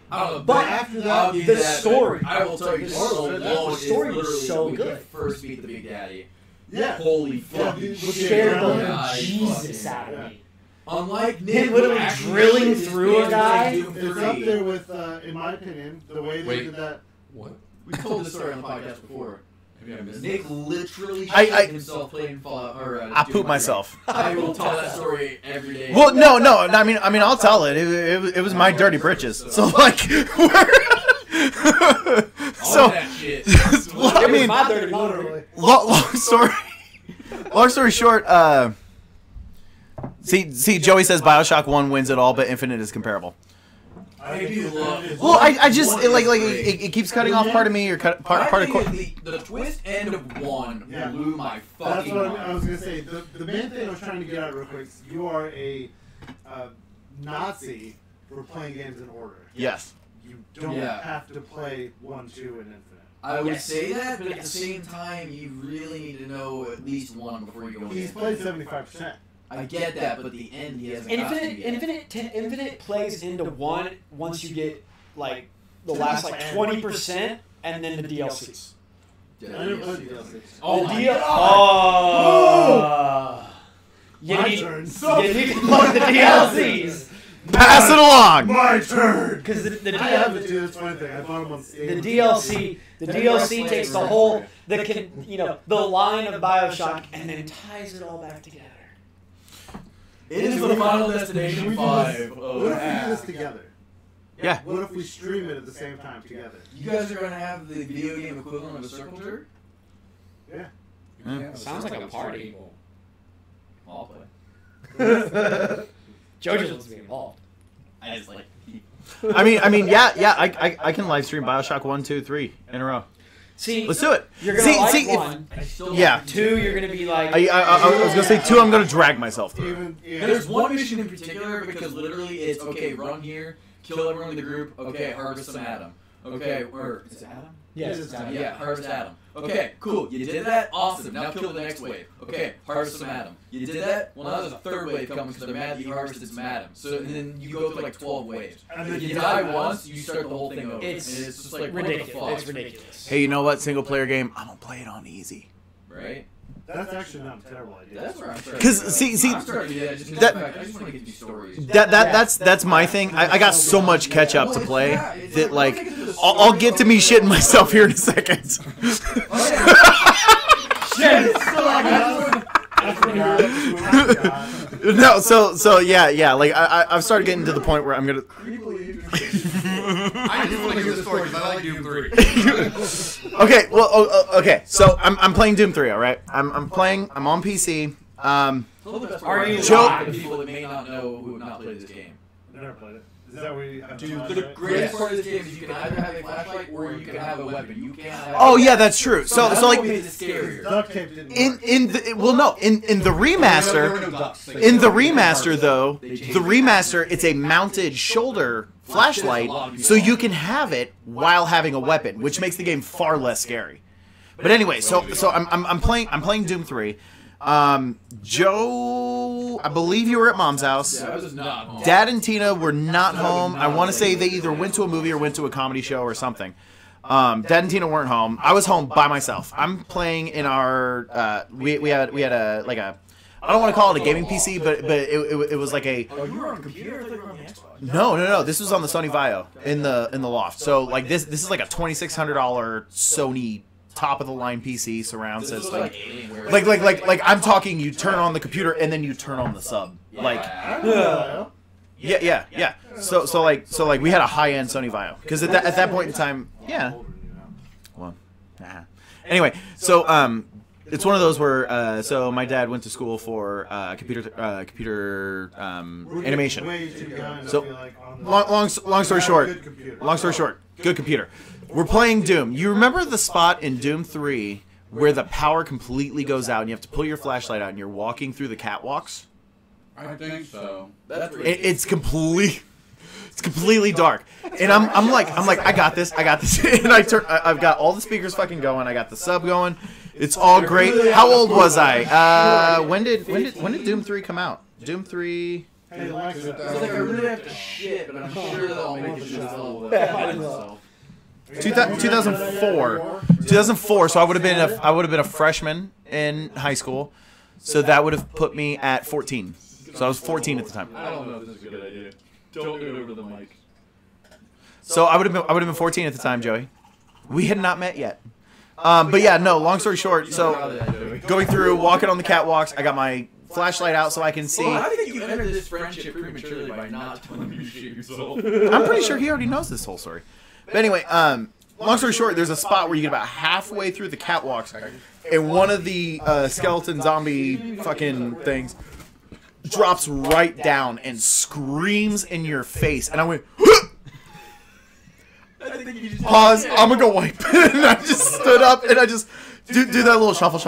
I don't know, But after that, I'll give you the that, story- but I will tell you, the so long story was literally so when good. you first beat the Big Daddy. Yeah. Holy Yeah, fuck. dude, Scared the Yeah, Jesus fucking- out of me. Unlike Him Nick, literally who actually drilling did his through a thing guy. like Doom It's 3. up there with, in my opinion, the way they Wait. did that. What? We told this story on the podcast before. Maybe I missed it. Nick literally I- shit himself playing Fallout. Or, I Doom poop like myself. that. I will tell that story every day. Well, no. I mean, I'll tell it. It was my dirty britches. So like, All so that shit. well, I mean, My dirty Literally. long story short. See, Joey says Bioshock 1 wins it all, but Infinite is comparable. I do love it. Well, I just it keeps cutting off part of me or part of the twist end of 1 Yeah. blew my That's fucking what mind. I was gonna say. The main thing I was trying to get at real quick. You are a Nazi for playing games in order. Yes. You don't have to play 1, 2, and Infinite. I would say that, but at the same time, you really need to know at least 1 before you go in. He's played 75%. I get that, but the end he hasn't got to yet. Infinite plays into 1 once you get like the last like 20% and then the DLCs. I never played the DLC. Oh, the DLCs. You My need turn. you need to plug the DLCs. Pass it along. My turn. Because the I have to do this funny thing. I bought him on Steam. The DLC takes the whole the line of BioShock and then ties it all back together. It is the Final Destination 5. What if we do this together? Yeah. What if we stream it at the same time together? You guys are gonna have the video game equivalent of a circle jerk? Yeah. Sounds like a party. I'll play. JoJo wants to be involved. I just like. I mean, yeah. I can live stream BioShock 1, 2, 3 in a row. See, Let's do it. you're gonna like if- 1. I still Yeah. 2, you're gonna be like. I was gonna say 2. I'm gonna drag myself through. Even There's one mission in particular because literally it's okay, run here, kill everyone in the group, okay, harvest some Adam. Okay, or is it Adam? Yes, it's Adam. Yeah, harvest Adam. Okay, cool. You did that? Awesome. Now kill the next wave. Okay, harvest some Adam. You did that? Well, now there's a third wave coming because they're mad that you harvested some Adam. So then you go through like 12 waves. If you die once, you start the whole thing over. It's and it's just like, ridiculous. what the It's fuck? ridiculous. Hey, you know what? Single player game. I'm gonna play it on easy. Right? that's actually not a terrible idea. That's where I'm starting. 'Cause, see, I'm starting to do that just 'cause that- the fact I just want to get these stories. That's my thing. I got so much catch up to play that like I'll get to me shitting myself here in a second. Shit! No, so yeah. Like I've started getting to the point where I'm gonna. I just want to hear the story because I like Doom 3. Okay, well, okay. So I'm playing Doom 3. All right, I'm playing. I'm on PC. Are you Joe- live? People that may not know who have not played this game. I've never played it. Is that where you have to Dude, the greatest part of this game is you can either have a flashlight or you can have a weapon. You can't have. Oh yeah, that's true. So that's like what makes it scarier. Duct tape didn't work. in the remaster. In the remaster, though, the remaster, it's a mounted shoulder flashlight, so you can have it while having a weapon, which makes the game far less scary. But anyway, so I'm playing Doom 3. Joe, I believe you were at Mom's house. Yeah, I was just not home. Dad and Tina were not home. I want to say they either went to a movie or went to a comedy show or something. Dad and Tina weren't home. I was home by myself. I'm playing in our we had a like a, I don't want to call it a gaming PC, but it was like a. Oh, you were on a computer? I thought you were on the Xbox. No. This was on the Sony Vaio in the loft. So like this is like a $2,600 Sony top of the line PC surround This was system. like Alienware. Like I'm talking. You turn on the computer and then you turn on the sub. Like yeah. So like we had a high end Sony Vaio because at that point in time, yeah. Well, anyway, so it's one of those where so my dad went to school for computer animation. Way too young, I So, feel like, on the- Long story short. Good computer. Long story short, good computer. We're playing Doom. You remember the spot in Doom 3 where the power completely goes out and you have to pull your flashlight out and you're walking through the catwalks? I think so. That's It's completely dark. And I'm like I got this. And I've got all the speakers fucking going. I got the sub going. It's all great. How old was I? When did Doom 3 come out? Doom 3 Hey, Alexa. I was like, I really have to shit, but I'm sure that I'll make it to myself. 2004. So I would have been a freshman in high school. So that would have put me at 14. So I was 14 at the time. I don't know if this is a good idea. Don't do it over the mic. So I would have been 14 at the time, Joey. We had not met yet. But yeah, no. Long story short, so going through, walking on the catwalks, I got my flashlight out so I can see. Well, I think you entered this friendship prematurely by not telling me you shit yourself. I'm pretty sure he already knows this whole story. But anyway, long story short, there's a spot where you get about halfway through the catwalks, and one of the skeleton zombie fucking things drops right down and screams in your face, and I went. think you just Pause. I'm gonna go wipe. And I just stood up and I just do that little shuffle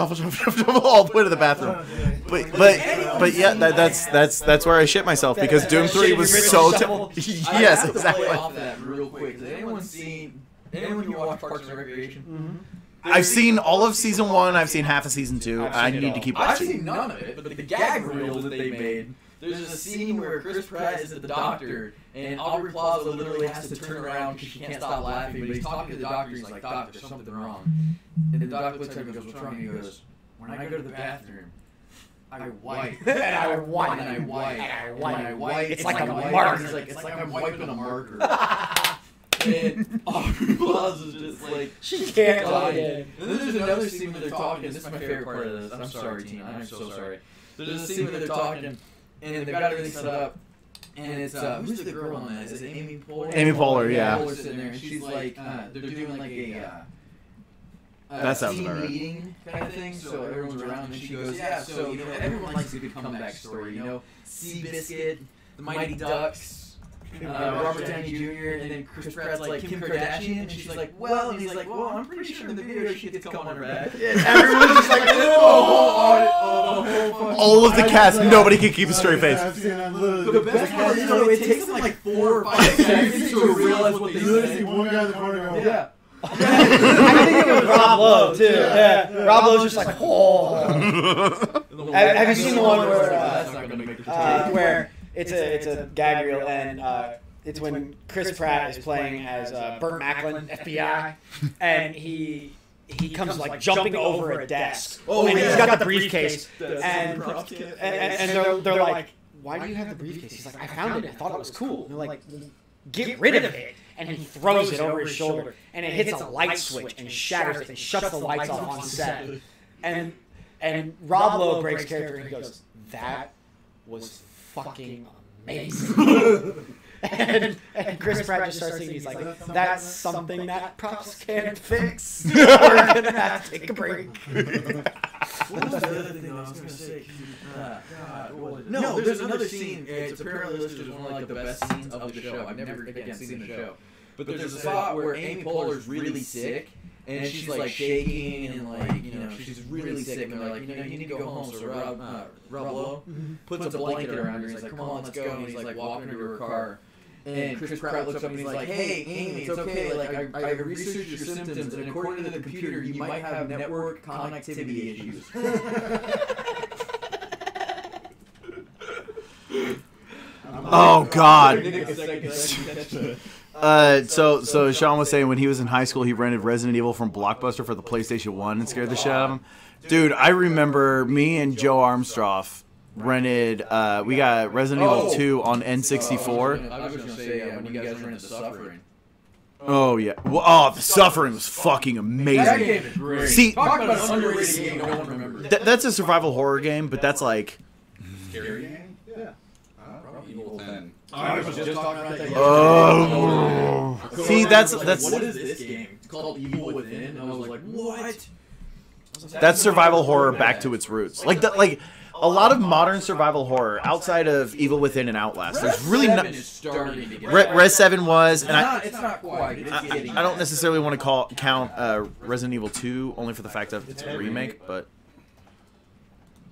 all the way to the bathroom. But yeah, that's where I shit myself because Doom 3 was so. Yes, exactly. Off that real quick. Has anyone here watch Parks and Recreation? Mm-hmm. I've seen all of season 1. I've seen half of season 2. I need to keep I've watching. seen none of it, but the gag reel that they made. There's a scene where Chris Pratt is at the doctor, and Aubrey Plaza literally has to turn around because she can't stop laughing. But he's talking to the doctor, and he's like, "Doctor, there's something wrong." And the doctor looks at him and goes, "What's wrong?" And he goes, "When I go to the bathroom, I wipe, And I wipe. and I wipe, And I and wipe. I wipe. It's like a wipe." marker. He's like, "It's like I'm wiping a marker." And Aubrey Plaza's just like, She can't dying. again. And then there's another scene where they're talking. This is my favorite part of this. I'm sorry, Tina. I'm so sorry. There's a scene where they're talking, and they've got everything set up. And it's who's the girl on that? Is it Amy Poehler? Amy Poehler, yeah. Poehler's sitting there, and she's like, they're doing like a That sounds team about right. meeting kind of thing. So everyone's around, and she goes, "Yeah, so you know, everyone likes a good comeback story. You know, Seabiscuit, the Mighty Ducks." Robert Downey Jr. and then Chris Pratt's like Kim Kardashian, and she's like, "Well," and he's like, "Well, I'm pretty sure in the video she gets cum on her back." Everyone's just like, all of the cast, nobody can keep a straight face. I've seen that The literally. best part is, though, it takes them like 4 or 5 seconds to realize what they You literally see said. one guy in the corner go, Yeah. I think it was Rob Lowe too. Yeah. Rob Lowe's just like, oh. Have you seen the one where That's not gonna make the where it's a gag reel and it's when Chris Pratt is playing as Burt Macklin, FBI, and he comes like jumping over a desk. Oh, and yeah. he's got the briefcase, That's and props kit. they're like, "Why do you have the briefcase?" He's like, "I found it. I thought it was cool." And they're like, "Get rid of it." And he throws it over his shoulder, and it hits a light switch and shatters it and shuts the lights off on set. And Rob Lowe breaks character and he goes, "That was fucking amazing." and Chris Pratt just starts singing. He's like, "That's something that props can't fix. We're gonna have to take a break." What was the other thing I was going to say? No, there's another scene. It's apparently listed as one of like the best scenes of the show. I've never, again, seen the show. But there's a spot where Amy Poehler's really sick, and she's like shaking, and like, you know, she's really sick, and they're like, you know, you need to go home. So Rob Lowe puts a blanket around her, and he's like, "Come on, let's go." And he's like walking her to her car. And Chris Pratt looks up and he's like, "Hey, Amy, it's okay. Like, I researched your symptoms, and according to the computer, you might have network connectivity issues." Oh God. So Sean was saying when he was in high school, he rented Resident Evil from Blockbuster for the PlayStation 1 and scared the shit out of him. Dude, I remember me and Joe Armstrong rented. We got Resident Evil 2 on N64. I was just gonna say when you guys rented The Suffering. Oh yeah. Well, the Suffering was fucking That amazing. game is great. See, Talk about an underrated game no one remembers. that's a survival horror game, but that's like. Scary game? yeah. Probably Evil 10. I was just talking about that. Oh. See, that's What is this game? It's called Evil Within, and I was like, what? that's survival horror back to its roots. Like a lot of modern survival horror outside of Evil Within and Outlast. There's really not. Is starting to get Res 7 was, and it's not quite. It's getting. I don't necessarily want to count Resident Evil 2 only for the fact that it's a remake, but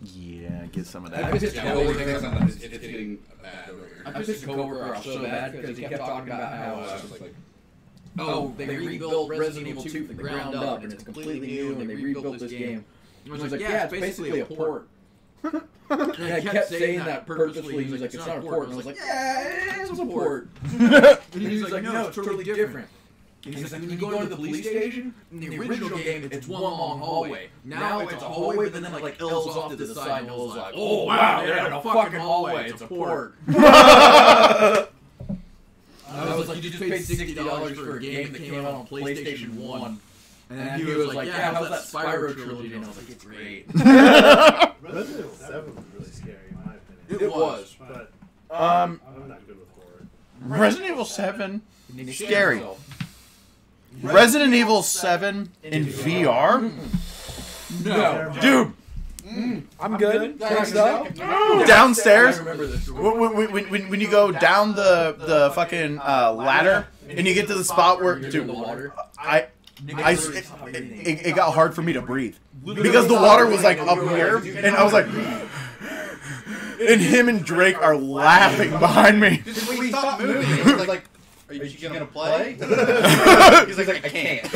yeah, get some of I that. pissed Yeah, the only thing that's not it's getting bad over I here. pissed a coworker off so bad because he kept talking about how It's just like, they rebuilt Resident Evil 2 from the ground up and it's completely new and they rebuilt this game. I was like, yeah, it's basically a port. And I kept saying that purposely. He was like, it's not a port. And I was like, yeah, it is a port. And he was like, no, it's totally different. And he's like, when you go to the police station, in the original game, it's one long hallway. Now it's a hallway, but then it like L's off to the side, and L's like, oh wow, yeah, a fucking hallway, it's a port. I was like, you just paid $60 for a game that came out on PlayStation 1. And then he was like, yeah, how's that Spyro trilogy? And I was like, it's great. Resident Evil 7 was really scary in my opinion. It was. But Um, I'm not good with horror. Resident Evil 7, scary. Resident Evil 7 in VR, No. dude. I'm good. Thanks, though. Downstairs, I remember this. when you go down the fucking ladder and you get to the spot where, You're in dude, the water. it got hard for me to breathe because the water was like up here, and I was like, and him and Drake are laughing behind me. When he stopped moving, he was like, "Are you gonna play?" He's like, "I can't."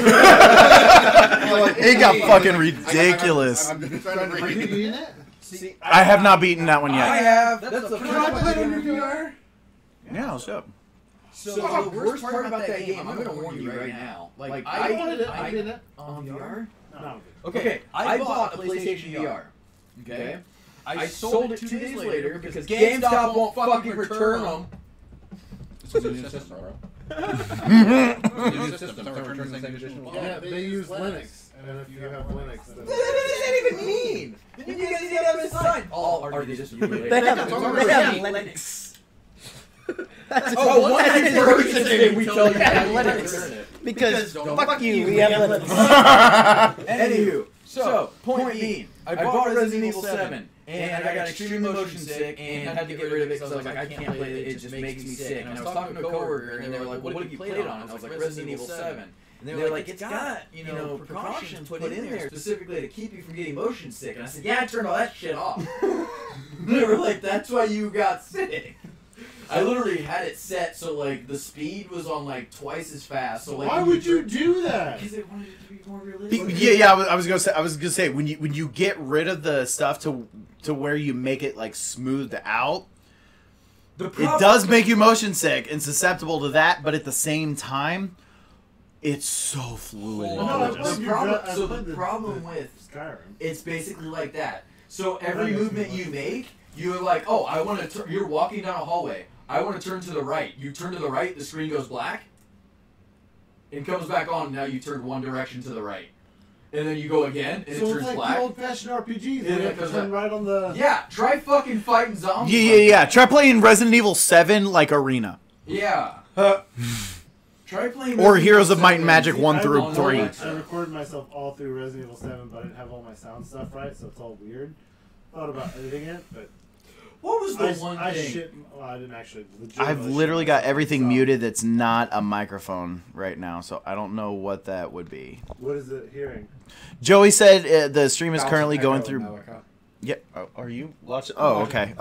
It got fucking ridiculous. I'm trying to Are you breathe. eating it? See, I have not beaten that one I yet. have. That's the Can I first play it one. on your VR? Yeah, let's go. So the worst part about that game, I'm gonna warn you right now. Like I wanted it. I did it. on VR. No. Okay, I bought a PlayStation VR. Okay, I sold it 2 days later because GameStop won't fucking return them. It's a new system, bro. New system. Don't return the same edition. Yeah, they use Linux, and then if you have Linux, then What does that even mean? Then you guys need to have a sign. Oh, are they just they have Linux. Oh, one person today we tell you Yeah, how Linux. to return it. Because Don't fuck you, we have Linux. Anywho, so point being, I bought Resident Evil 7, and I got extremely motion sick, and had to get rid of it because I was like, I can't play it, it just makes me sick. And I was talking to a coworker, and they were like, what have you played on? And I was like, Resident Evil 7. And they were like, it's got, precautions put in there specifically to keep you from getting motion sick. And I said, yeah, I turned all that shit off. They were like, that's why you got sick. I literally had it set so like the speed was on like twice as fast. So like, why would you do that? Because they wanted it to be more realistic. Yeah. I was gonna say when you get rid of the stuff to where you make it like smoothed out, it does make you motion sick and susceptible to that. But at the same time, it's so fluid. The problem with Skyrim. it's basically like that. So every movement you make, you're like, oh, I want to. You're walking down a hallway. I want to turn to the right. You turn to the right, the screen goes black. It comes back on. Now you turn one direction to the right, and then you go again, and So it it's turns like black. the old-fashioned RPGs. Yeah, You have to because turn right on the. Yeah, try fucking fighting zombies. Yeah. Try playing Resident Evil 7 like Arena. Yeah. Try playing. Or Resident Heroes Evil of Might and 7. Magic 1 through on 3. Alexa. I recorded myself all through Resident Evil 7, but I didn't have all my sound stuff right, so it's all weird. Thought about editing it, but What was the one I thing? shit. Well, I didn't actually. I've literally got everything muted that's not a microphone right now, so I don't know what that would be. What is it hearing? Joey said the stream is currently going through. Yeah, are you watching? Oh, okay.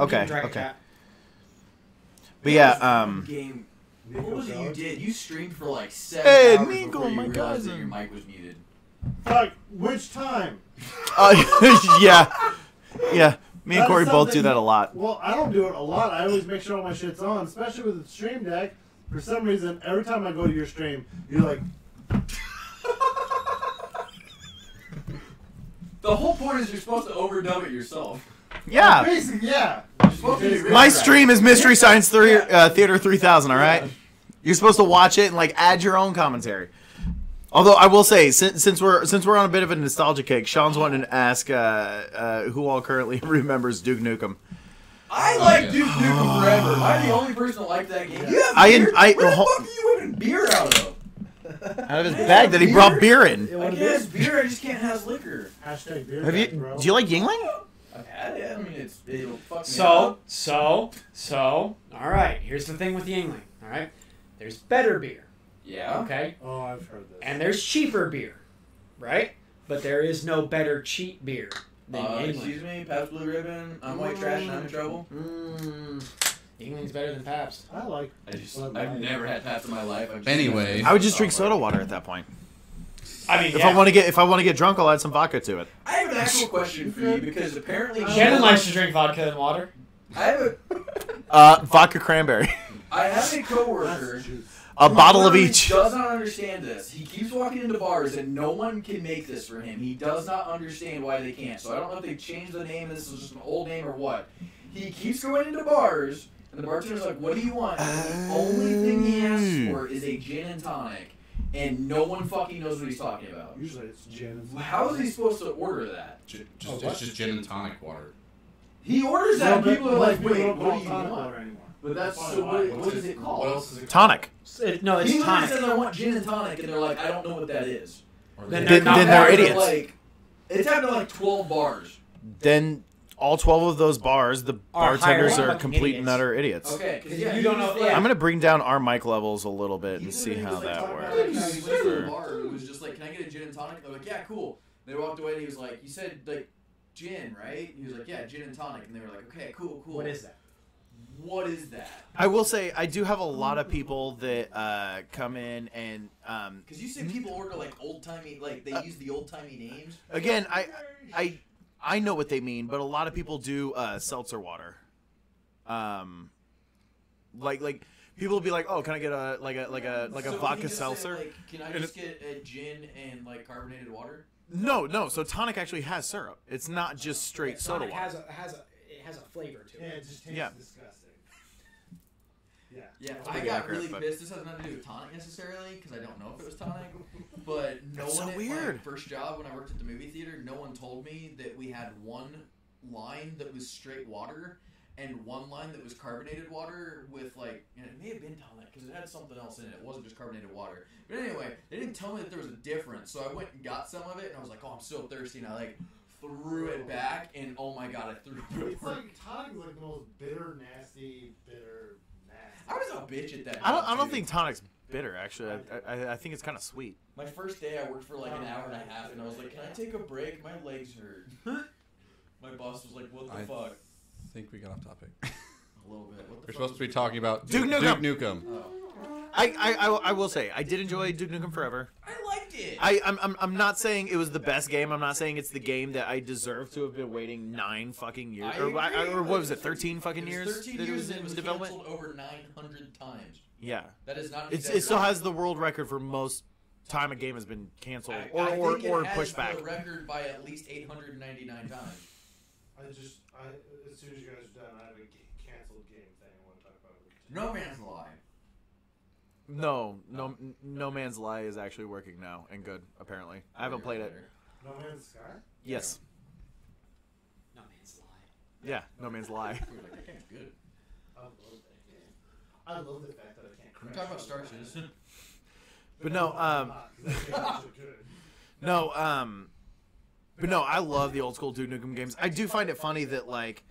But yeah, Game. What was it you did? You streamed for like 7 Hey, hours Nico, before you my realized that cousin. your mic was muted. Fuck, which time? yeah. Me and That's Corey both something- do that a lot. Well, I don't do it a lot. I always make sure all my shit's on, especially with the stream deck. For some reason, every time I go to your stream, you're like, The whole point is you're supposed to overdub it yourself. Yeah. basically, yeah. You're supposed to be My stream is Mystery Science Theater 3000. All right. You're supposed to watch it and like add your own commentary. Although I will say, since we're on a bit of a nostalgia kick, Sean's wanting to ask who all currently remembers Duke Nukem. I like Duke Nukem Forever. Am I the only person that liked that game? You have I- beer? I- Where the ho- fuck are you whipping beer out of? Out of his bag that he brought beer in. I guess beer, I just can't have liquor. Hashtag beer Have deck, you? bro. Do you like Yingling? I've had it. I mean, it'll fuck me So, all right, here's the thing with Yingling, all right? There's better beer, Yeah. okay? Oh, I've heard this. And there's cheaper beer, right? But there is no better cheap beer than Yingling. Excuse me, Pabst Blue Ribbon. I'm white trash and I'm in trouble. Yingling's better than Pabst. I like. I've never had Pabst in my life. Anyway. I would just drink soda water at that point. I mean, If I want to get drunk, I'll add some vodka to it. I have an actual question for you because apparently Shannon likes to drink vodka and water. I have Vodka cranberry. I have a coworker. A who bottle of literally each. Does not understand this. He keeps walking into bars and no one can make this for him. He does not understand why they can't. So I don't know if they changed the name. This is just an old name or what. He keeps going into bars and the bartender's like, "What do you want?" And the only thing he asks for is a gin and tonic, and no one fucking knows what he's talking about. Usually it's gin. How is he supposed to order that? It's just gin and tonic water. He orders that, and people are like, People "Wait, don't what call do you tonic want?" water anymore. But that's Why? so. Why? What is it called? What else is it Tonic. No, it's He literally tonic. says, "I want gin and tonic," and they're like, "I don't know what that is." called? Then Then not they're bad. idiots. Like, it's happened to like 12 bars. Then all 12 of those bars, the bartenders hiring are fucking complete idiots. nutter idiots. Okay, because You don't know. Yeah. I'm gonna bring down our mic levels a little bit and see how that He works. went to the bar and was just like, "Can I get a gin and tonic?" They're like, "Yeah, cool." They walked away and he was like, "You said like gin, right?" He was like, "Yeah, gin and tonic." And they were like, "Okay, cool." What is that? What is that? I will say I do have a lot of people that come in and Because you say people order like old timey, like they use the old timey names. again I know what they mean, but a lot of people do seltzer water. Like people will be like, "Oh, can I get a So vodka can you just say, seltzer?" like, can I just get a gin and like carbonated water? No. So tonic actually has syrup. It's not just straight soda Sonic water. it has a flavor to Yeah, it. it just tastes Yeah. disgusting. Yeah. Yeah, I pretty got accurate, really but- pissed. This has nothing to do with tonic necessarily, because I don't know if it was tonic. But no That's so one at weird. my first job when I worked at the movie theater, no one told me that we had one line that was straight water and one line that was carbonated water with like, and it may have been tonic because it had something else in it. It wasn't just carbonated water. But anyway, they didn't tell me that there was a difference, so I went and got some of it, and I was like, "Oh, I'm so thirsty," and I like threw it back, and oh my god, I threw it. It's like tonic is like the most bitter, nasty. I was a bitch at that. I job, don't too. think tonic's bitter actually. I think it's kind of sweet. My first day, I worked for like an hour and a half, and I was like, "Can I take a break? My legs hurt." My boss was like, "What the fuck?" I think we got off topic. A little bit. What the We're fuck supposed was to be we talking about Duke Nukem. Duke Nukem. Oh. I will say I did enjoy Duke Nukem Forever. I liked it. I'm not saying it was the best game. I'm not saying it's the game that I deserve to have been waiting 9 fucking years I or agree. what was it, 13 fucking It years? was 13 that it years was and it in was development. canceled over 900 times. Yeah, That is not. An it still has the world record for most time a game has been canceled I or think it has pushed back. the record by at least 899 times. As soon as you guys are done, I have a canceled game thing I want to talk about. No Man's Lie. No Man's Lie is actually working now and good apparently. I haven't played it. No Man's Sky? Yes, No man's lie. yeah, No Man's Lie. We're like, that game's good. I love that game. I love the fact that I can't We're crash. talking about Star Citizen. But no, but no, I love the old school Duke Nukem games. I do find it funny that like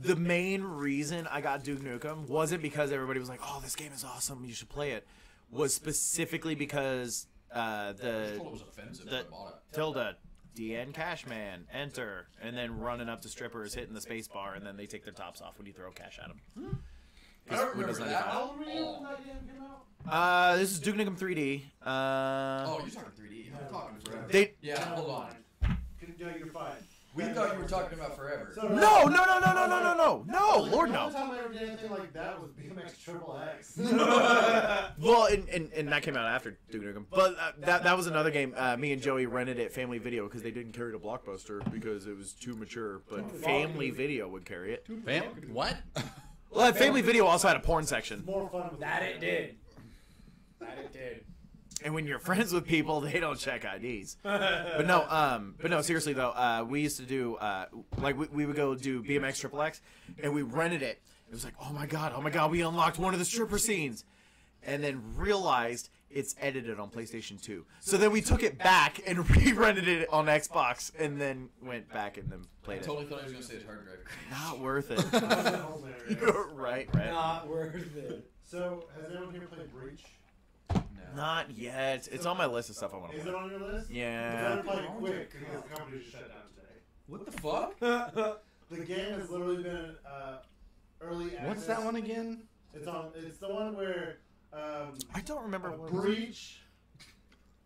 the main reason I got Duke Nukem wasn't because everybody was like, "Oh, this game is awesome, you should play it." Was specifically because I just told it was offensive when I bought it. Tilda, DN Cashman, enter, and then running up to strippers, hitting the space bar, and then they take their tops off when you throw cash at them. I don't remember that. How old were you when that game came out? This is Duke Nukem 3D. Oh, you're talking 3D. I'm talking forever. They Yeah, hold on. No, you're fine. We thought you were talking about forever. So, no, Lord The no. only time I ever did anything like that was BMX Triple X. Well, and that came out after Duke Nukem, but that was another game. Me and Joey rented at Family Video because they didn't carry it to Blockbuster because it was too mature. But Family Video would carry it. What? Well, Family Video also had a porn section. More fun with That it did. That it did. And when you're friends with people, they don't check IDs. But no, seriously though, we used to do we would go do BMX Triple X, and we rented it. It was like, oh my god, we unlocked one of the stripper scenes, and then realized it's edited on PlayStation 2. So then we took it back and re-rented it on Xbox, and then went back and then I played totally thought he was going to say his hard drive. Not worth it. hilarious. right. Not worth it. So, has anyone here played Breach? No. Not yet. It's on my list of stuff I want to Is play. it on your list? Yeah. You better play it quick because the company just shut down today. What the fuck? The game has literally been early access. What's that one again? It's the one where I don't remember what Breach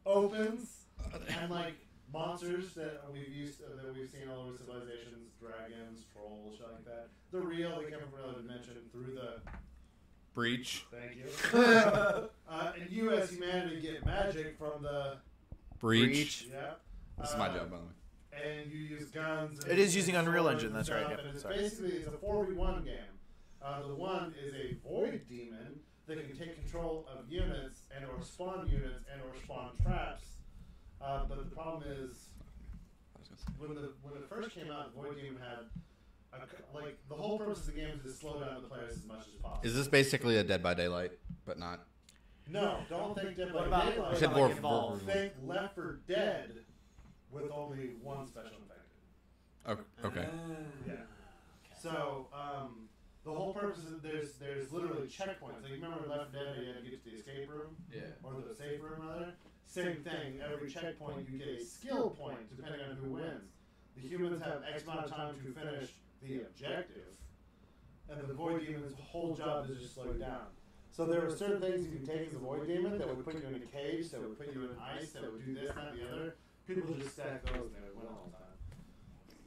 opens and like monsters that we've seen all over civilizations, dragons, trolls, shit like that. They're real. They come from another dimension through the. Breach. Thank you. And you, as humanity, get magic from the. Breach. Yeah. This is my job, by the way. And you use guns. And It is using Unreal swords Engine, and that's right, stuff, yeah, And it's sorry. basically it's a 4v1 game. The one is a void demon that can take control of units and or spawn units and or spawn traps. But the problem is when it first came out, Void Demon had the whole purpose of the game is to slow down the players as much as possible. Is this basically a Dead by Daylight, but not? No, don't think Dead by What about- Daylight. what said about more- like Evolve? Think Left 4 Dead with only one special infected. Okay. Yeah. So, the whole purpose is there's literally checkpoints. Like, you remember Left 4 Dead, you had to get to the escape room? Yeah. Or the safe room, rather? Same thing. Every checkpoint, you get a skill point, depending on who wins. The humans have X amount of time to finish the objective, and the Void Demon's whole job is just slow you down. So there were certain things you can take as a Void Demon that would put you in a cage, that would put you in ice, that would do this, that, the other. People just stack those and they would win all the time.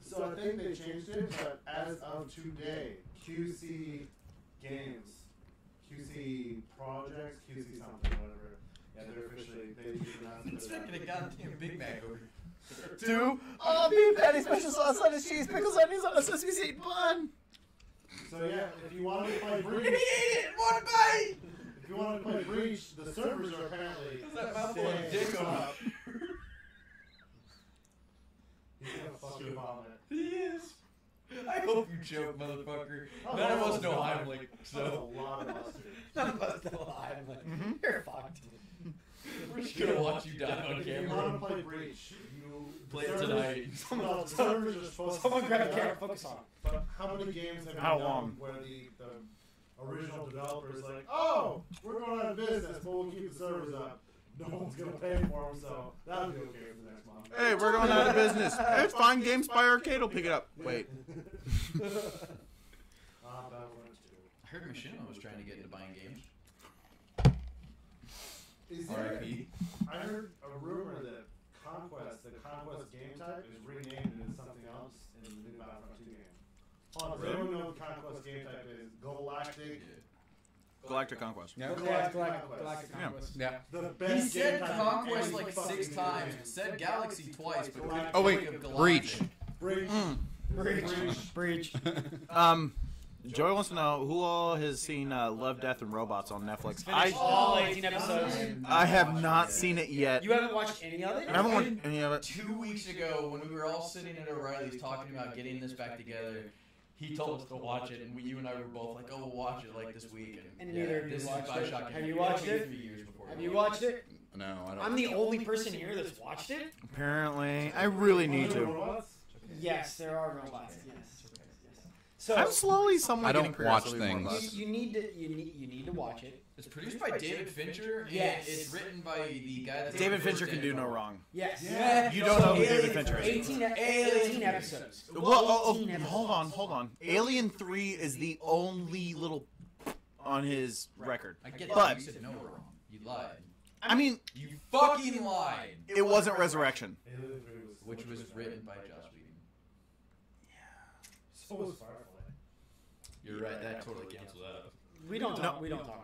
So I think they changed it, but as of today, QC Games, QC Projects, QC something, whatever. Yeah, they're officially, they announced It's making a goddamn Big Mac over here. 2. Oh, beef patty, special sauce, lettuce, cheese, pickles, onions on a sesame seed bun. So yeah, if you want to play He Breach, ate it! One bite! if you want to play Breach, the servers are apparently That mouthful of dick staying on up. He's gonna fucking vomit. He is. I hope you choke, motherfucker. Oh, None of that us was know a lot. Heimlich, That's a so lot of mustard. None of us know I'm you're fucked. we're just gonna watch you die on If you want camera. to play Breach, you Play it servers- tonight. No, the servers are supposed Someone to grab a stay camera, up. focus on. But how many games have you How done long? where the original developers like, oh, we're going out of business, but we'll keep the servers up. No one's gonna pay for them, so that'll be okay for the next month. Hey, we're going out of business. It's fine. Games by Arcade will pick it up. Wait. Battlefront 2. I heard Machinima was trying to get into buying games. Is R.I.P. I heard a rumor that the Conquest game type is renamed into something else in the new Battlefront 2 game. Does anyone know what the Conquest game type is? Galactic. Galactic Conquest. Yeah, Galactic Galactic Yeah. Conquest. Yeah. The He best said game type Conquest in like any 6 fucking times. game. Said Galaxy twice, but couldn't Oh, wait. think of Galactic. Breach. Breach. Breach. Joey wants to know who all has seen Love, Death, and Robots on Netflix. All 18 episodes. I have not seen it yet. You haven't watched any of it? I haven't watched any of it. 2 weeks ago, when we were all sitting at O'Reilly's talking about getting this back together, he told us to watch it, and you and I were both like, "Oh, we'll watch it like this week." And neither of you this is watched by it. shocking. Have you watched it? 3 years before. Have you watched it? No, I don't. I'm the only person here that's watched it. Apparently, I really need to. Robots? Yes, there are robots. Yes. So I'm slowly, somewhat I don't getting watch progressively more things. robots. you need to watch it. It's produced by David Fincher, and Yes. it's written by the guy that David Fincher can do no wrong. Yes. Yeah. You don't know who Alien- David Fincher is. 18 episodes. Well, 18 episodes. hold on. Alien 3 is the only little on his record. I get But- that. You said no wrong. You lied. I mean, You fucking lied. it wasn't Resurrection. Alien 3 was- Which was written by Joss Whedon. So was Firefly. You're right. That totally cancels out. We don't talk about Firefly.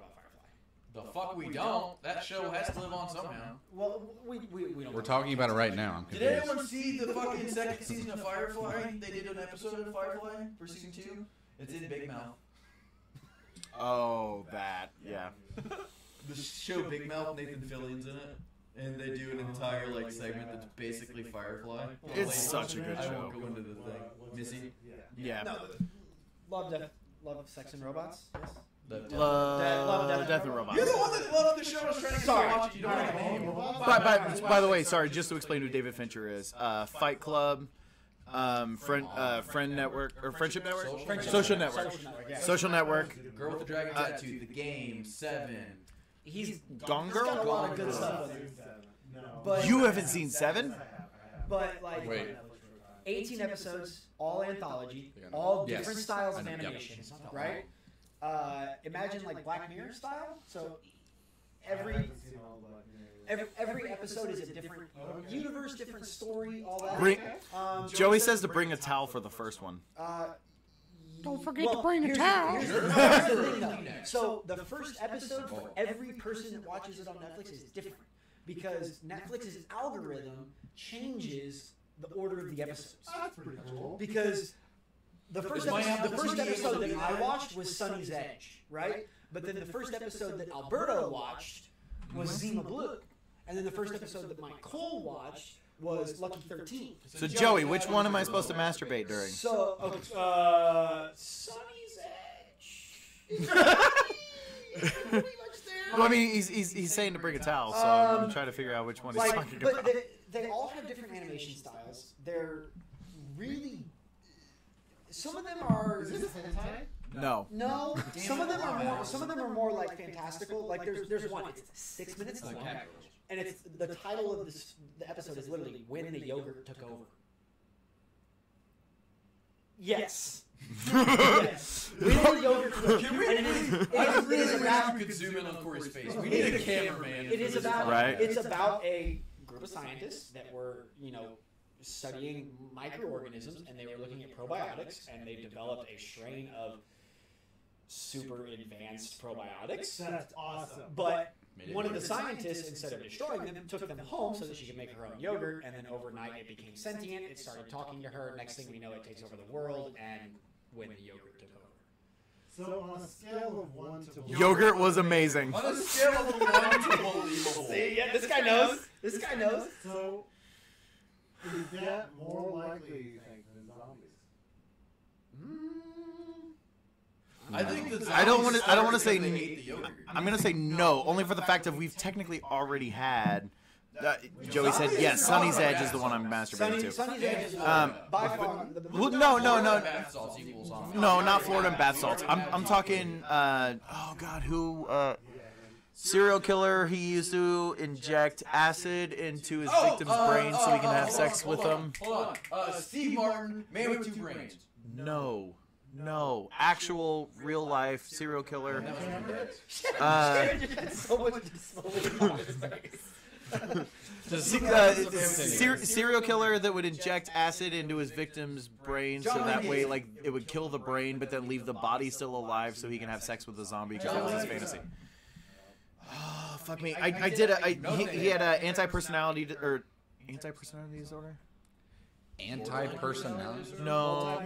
The fuck we don't. That show has to live on somehow. Well, we don't. We're talking about it right now. I'm Did confused. anyone see the fucking second season of Firefly? They did an episode of Firefly for season 2. It's in Big Mouth. Oh, that. Yeah. The show Big Mouth, Nathan Fillion's in it. And they do an entire like segment that's basically Firefly. It's such a good I won't show. go into the thing. Missy? Yeah. Yeah. Love, sex, and robots. Yes. Love, Death, and Robots. You're the one that loved the show. I was trying to get Sorry. to watch it. You don't have a name. By the way, sorry, just to explain who David Fincher is. Fight Club, Friend Network, or Friendship Network? Social Network. Yeah. Social Network. Girl with the Dragon Tattoo, The Game, 7. He's Gone got a Girl? lot of good stuff with him. No. But You haven't seen 7? I have. But like Wait. 18 episodes, all anthology, Yeah. all Yes. different styles of I know, yep. animation, right? Imagine like Black Mirror style. So I every haven't seen all of Black Mirror. every episode is a different Okay. universe, different story, all that. Bring, Joey says to bring a towel for the first one. Don't forget to bring a towel. Here's the thing, though. So the first episode for every person that watches it on Netflix is different because Netflix's algorithm changes the order of the episodes. That's pretty cool. Because the first episode that I watched was Sunny's Edge, right? But then the first episode that Alberto watched was Zima Blue. And then the first episode that Mike Cole watched was Lucky 13. So, Joey, which one am I supposed to masturbate during? So, Sunny's Edge. Well, I mean, he's saying to bring a towel, so I'm trying to figure out which one he's talking But about. they all have different animation styles. They're really Some of them are. No. No, some of them are more. Some of them are more like fantastical. Like there's one. It's 6 minutes long, and it's the title of the episode is literally "When the Yogurt Took Over." Yes. Yes. When the yogurt took over. It is about. You could zoom in on Corey's face. We need a cameraman. It is about. Right. It's about a group of scientists that were, studying microorganisms, and they were looking at probiotics, and they developed a strain of super advanced probiotics. That's awesome. But one of the scientists, instead of destroying them, took them home so that she could make her own yogurt, and then overnight it became sentient. It started talking to her. Next thing we know, it takes over the world, and when the yogurt took over. So on a scale of 1 to 1. Yogurt was amazing. On a scale of 1 to believable. See, yeah, this guy knows. This guy knows. So is that more likely, you think, than zombies? I think that I don't want to say. they ate the yogurt. I'm going to say no, only for the fact that we've technically already had. Joey said yes. Sunny's Edge is the one I'm masturbating to. Sunny's Edge is by far the Well, no, Bath salts equals zombie. no, not Florida and bath salts. I'm talking. Oh God, who? Serial killer. He used to inject acid into his victim's brain so he can have sex with them. Hold on. Steve Martin, Man with Two Brains. No. Actual real life serial killer. so much disbelief on his face. Serial killer that would inject acid into his victim's brain so that way, like, it would kill the brain, but then leave the body still alive so he can have sex with the zombie because that was his fantasy. Oh, fuck me! He had an anti-personality disorder. Anti-personality? No.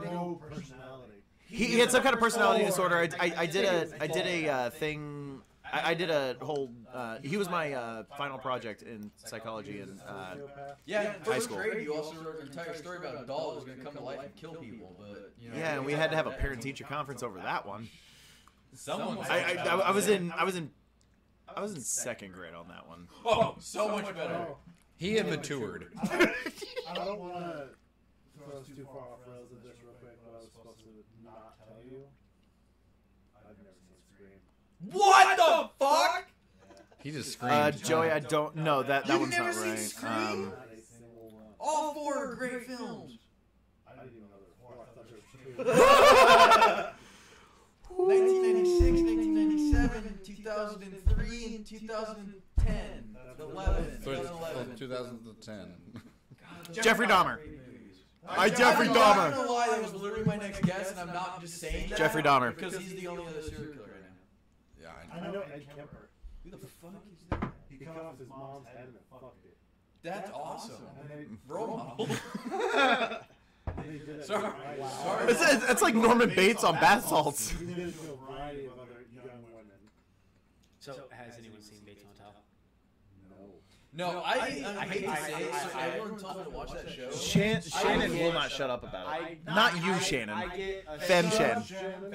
No personality. He had some kind of personality disorder. I did a thing. I did a whole. He was my final project in psychology in Yeah, high school. Grade, you also wrote an entire story about a doll that was going to come to life and kill people, but Yeah, and we had to have a parent-teacher conference over that one. Someone. I was in second grade on that one. Oh, so much better. He had matured. I don't want to throw us too far off rails of this real quick, but I was supposed to not tell you. I've never seen Scream. What the fuck? He just screamed. Joey, I don't know that You've one's never not seen right. Scream? Not a single one. All 4 are great films. I didn't even know there were 4. I thought there was 2. 1996, 1997, 2003, and 2010. 2011. 2010. Jeffrey Dahmer. Jeffrey I Dahmer. don't know why that was literally my next guess, and I'm not just saying that. Jeffrey Dahmer. Because he's the only other serial killer right now. Yeah, I know Ed Kemper. Who the fuck is that? He cut off his mom's head and then fucked it. That's awesome. And then Role model. they did it. Sorry. Wow. It's like Norman Bates on bath salts. He did it to a variety of other young women. So, has anyone seen Bates Motel? No. No, I hate to say it, so everyone tells me to watch that show. Shannon will not shut up about it. Not you, Shannon. I get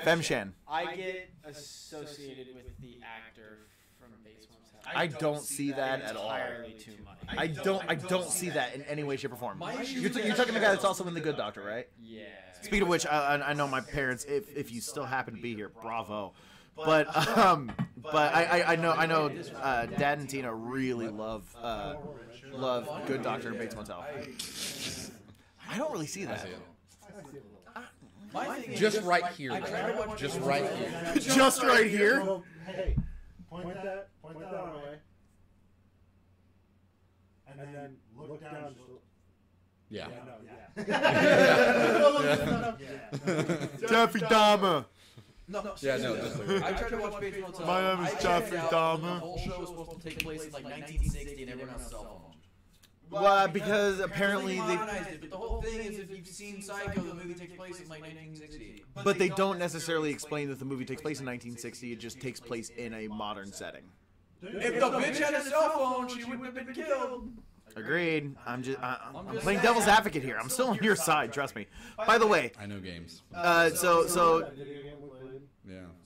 Femshan. I get associated with the actor from Bates Motel. I don't see that at all. Entirely too much. I don't see that in any way, shape, or form. You're talking the guy that's also in The Good Doctor, right? Yeah. Speaking of which, I know my parents. If you still happen to be here, bravo. But I know Dad and Tina really love Good Doctor and Bates Motel. I don't really see that. My thing is Just right here. I tried to watch Just right here. Just right here. Well, hey, point that our way. And then look down. Just Yeah. no, yeah. Jeffrey Dahmer. No, Yeah, no. I tried to watch Bates Motel. My name is I checked Jeffrey out, Dahmer. The whole show was supposed to take place in like 1960 and everyone has cell phones. Well, because apparently they they, modernized it, but the whole thing is if you've seen Psycho, the movie takes place in like 1960. but they don't necessarily explain that the movie takes place in 1960. It just takes place in a modern setting. If the bitch had a cell phone, she wouldn't have been killed. Agreed. I'm playing devil's advocate here. I'm still on your side. Trust me. By the way, I know games.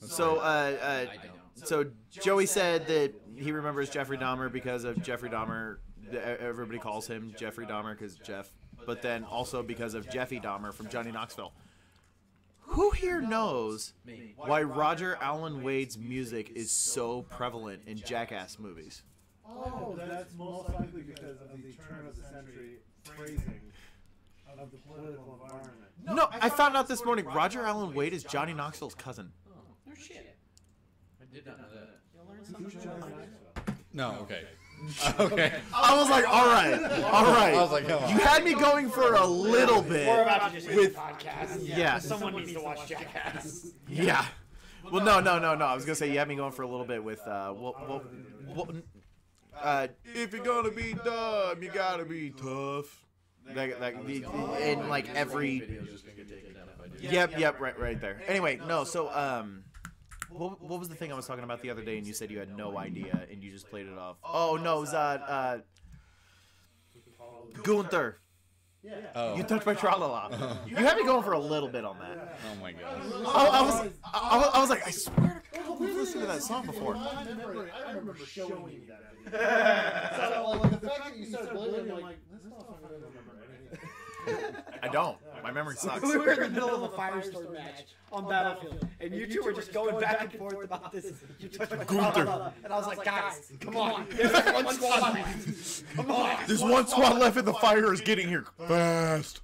So Joey said that he remembers Jeffrey Dahmer because of Jeffrey Dahmer. Everybody calls him Jeffrey Dahmer because Jeff, but then also because of Jeffy Dahmer from Johnny Knoxville. Who here knows Me. why Roger Allen Wade's music is so prevalent in Jackass movies? Oh, that's most likely because of the turn of the century phrasing of the political environment. No, I found out this morning Roger Allen Wade is Johnny Knoxville's cousin. No shit. I did not know that. You'll learn something. No, okay. Okay. I was like, all right. I was like, come on. You had me going for a little bit. We're about to just with with podcast. yeah. Someone needs to watch Jackass. Yeah. Well, no. I was gonna say you had me going for a little bit with if you're gonna be dumb, you gotta be tough. And like every. Video's just gonna get taken down if I do. Yep, right there. Anyway, no. So what was the thing I was talking about the other day? And you said you had no idea, and you just played it off. Oh no, it was Gunther. Oh. You touched my tra-la-la. You had me going for a little bit on that. Oh my god. I was like, I swear to God, we've listened to that song before. I remember showing you that video. So, like, the fact that you started believing, I'm like, this motherfucker doesn't remember anything. I don't. My memory sucks. We were in the middle of a Firestorm match on Battlefield, and you two were just going back and forth about this. You touched my Gunther. and I was like, guys, come on. There's one squad left. Come on. There's one squad left, and the fire is getting here fast.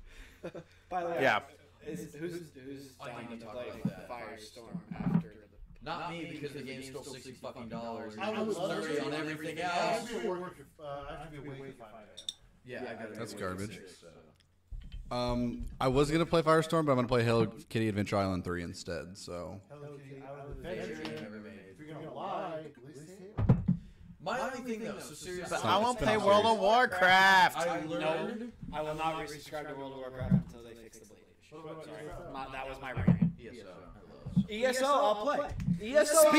By the way, Yeah. who's dying to play Firestorm after the... Not me, because the game's still $60 fucking. I would love $30 to on everything I have else. to be at work. I have to be awake at 5 a.m. Yeah, I gotta. That's be awake at garbage. 6, so. I was gonna play Firestorm, but I'm gonna play Hello Kitty Adventure Island 3 instead. So Hello Kitty, out of the Adventure adventure. never made. If you're gonna lie, at least say it. My only thing though, so seriously, But I won't play World of Warcraft. I learned. I will not resubscribe to World of Warcraft until they fix the Blade issue. What about Sorry. yourself? That was my rant. ESO. ESO, I'll play. ESO.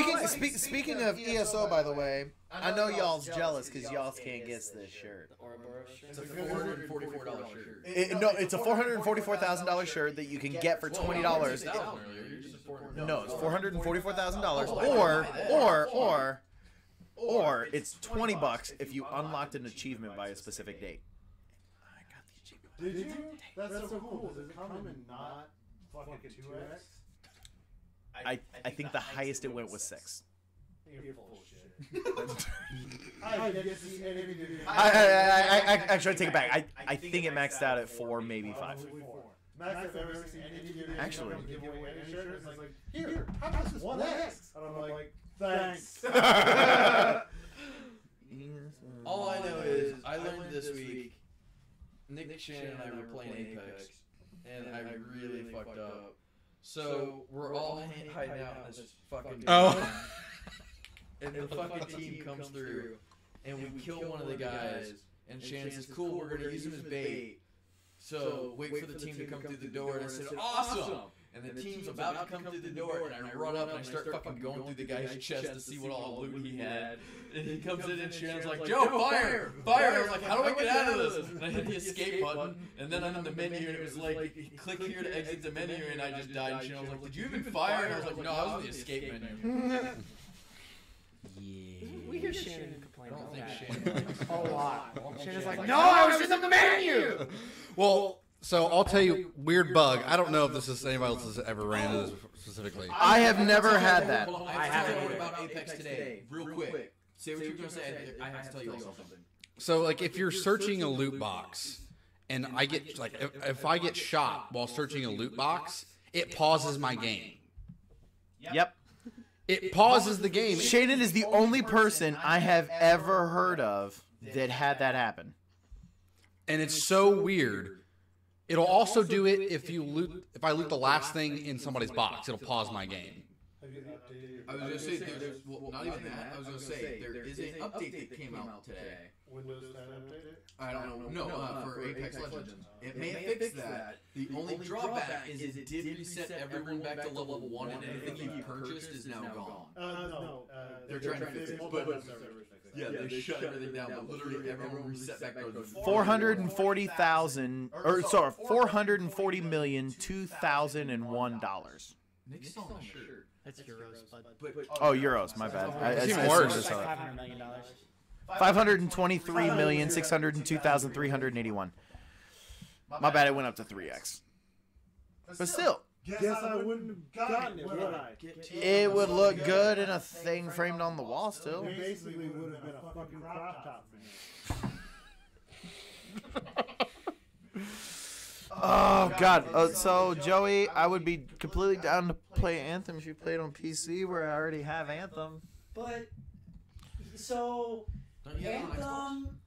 Speaking of ESO, by the way, I know y'all's jealous because y'all can't get this shirt. Ouroboros shirt. It's a $444 shirt. It's a $444,000 shirt that you can get for $20. No, it's $444,000, or it's $20 if you unlocked an achievement by a specific date. I got the achievement. Did you? That's so cool. Does it come in not fucking 2x? I think the highest it went was 6. You're full of shit. I didn't see anything. I actually take it back. I think it maxed out at 4, maybe 5. Max, I've ever seen any Actually. give away any shirt. It's like, here, how about this 1x? And I'm like, thanks. All I know is I learned this week. Nick Shannon and I were playing Apex, and I really fucked up. So we're all hiding out in this fucking. And the fucking team comes through, and we kill one of the guys. And Shannon says, "Cool, we're gonna use him as bait. So wait for the team to come through the door." And I said, "Awesome!" And the team's about to come through the door, and I run up and I start fucking going through the guy's chest to see what all loot he had. And he comes in, and Shannon's like, "Joe, fire! Fire!" And I was like, "How do I get out of this?" And I hit the escape button, and then I'm in the menu, and it was like, "Click here to exit the menu," and I just died. And Shannon was like, "Did you even fire?" And I was like, "No, I was in the escape menu." We hear Shannon complain. I don't think that. Shannon. A lot. Shannon's like, no, I was in the menu! well, so I'll tell you, weird bug. I don't know if this is anybody else has ever ran into this specifically. I have never had that. Hold on, I have to tell you about Apex today, real quick. Say what you were gonna say. I have to tell you all something. So, like, if you're searching a loot box, and I get like, if I get shot while searching a loot box, it pauses my game. Yep. It pauses the game. Shannon is the only person I have ever heard of that had that happen. And it's so weird. It'll also do it if you loot. If I loot the last thing in somebody's box, it'll pause my game. Have you updated your I was gonna say there's well, not even that. I was gonna say there is an update that came out today. Windows 10 updated? I don't know. No, for Apex Legends. It may fix that. The only drawback is it did reset everyone back to level 1, and anything you purchased is now gone. No. They're trying to fix it, but yeah, they shut everything down. But literally everyone reset back to 440,000, or sorry, $440,002,001. Nick's on the shirt. That's euros, bud. Oh, euros. My bad. It's even worse. It's like $500 million. $523,602,381. My bad. It went up to 3x. But still, Guess I wouldn't have gotten it, would I? It would look good in a thing framed on the wall still. It basically would have been a fucking crop top for me. Oh God! So Joey, I would be completely down to play Anthem if you played on PC, where I already have Anthem. But so Don't you have it on Xbox? Anthem,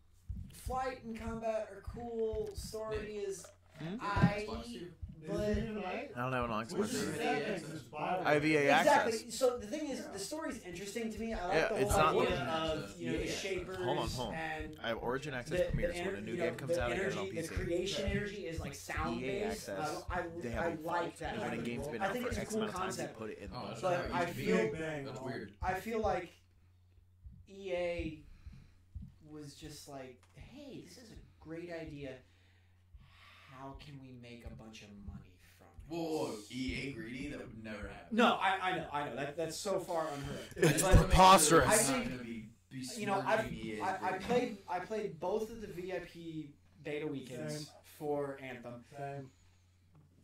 flight and combat are cool. Story is Xbox too. but I don't have an Xbox. Which is I have EA access. exactly. So the thing is, the story's interesting to me. I like Yeah, the it's whole not- idea of the shapers. Hold on. And I have Origin access premieres when a new game comes out. I get it on the PC. creation energy is like sound EA based. access. They have I a like that. When a game's been I out think for it's a X cool amount of time, they concept. put it in the Oh, budget. But I Big feel Bang. That's weird. I feel like EA was just like, hey, this is a great idea. How can we make a bunch of money from it? Whoa, EA greedy? That would never happen. No, I know. That's so far unheard of. It's But preposterous. I It's not think, gonna be you know, smirking EA's I greedy. played both of the VIP beta weekends for Anthem. Same.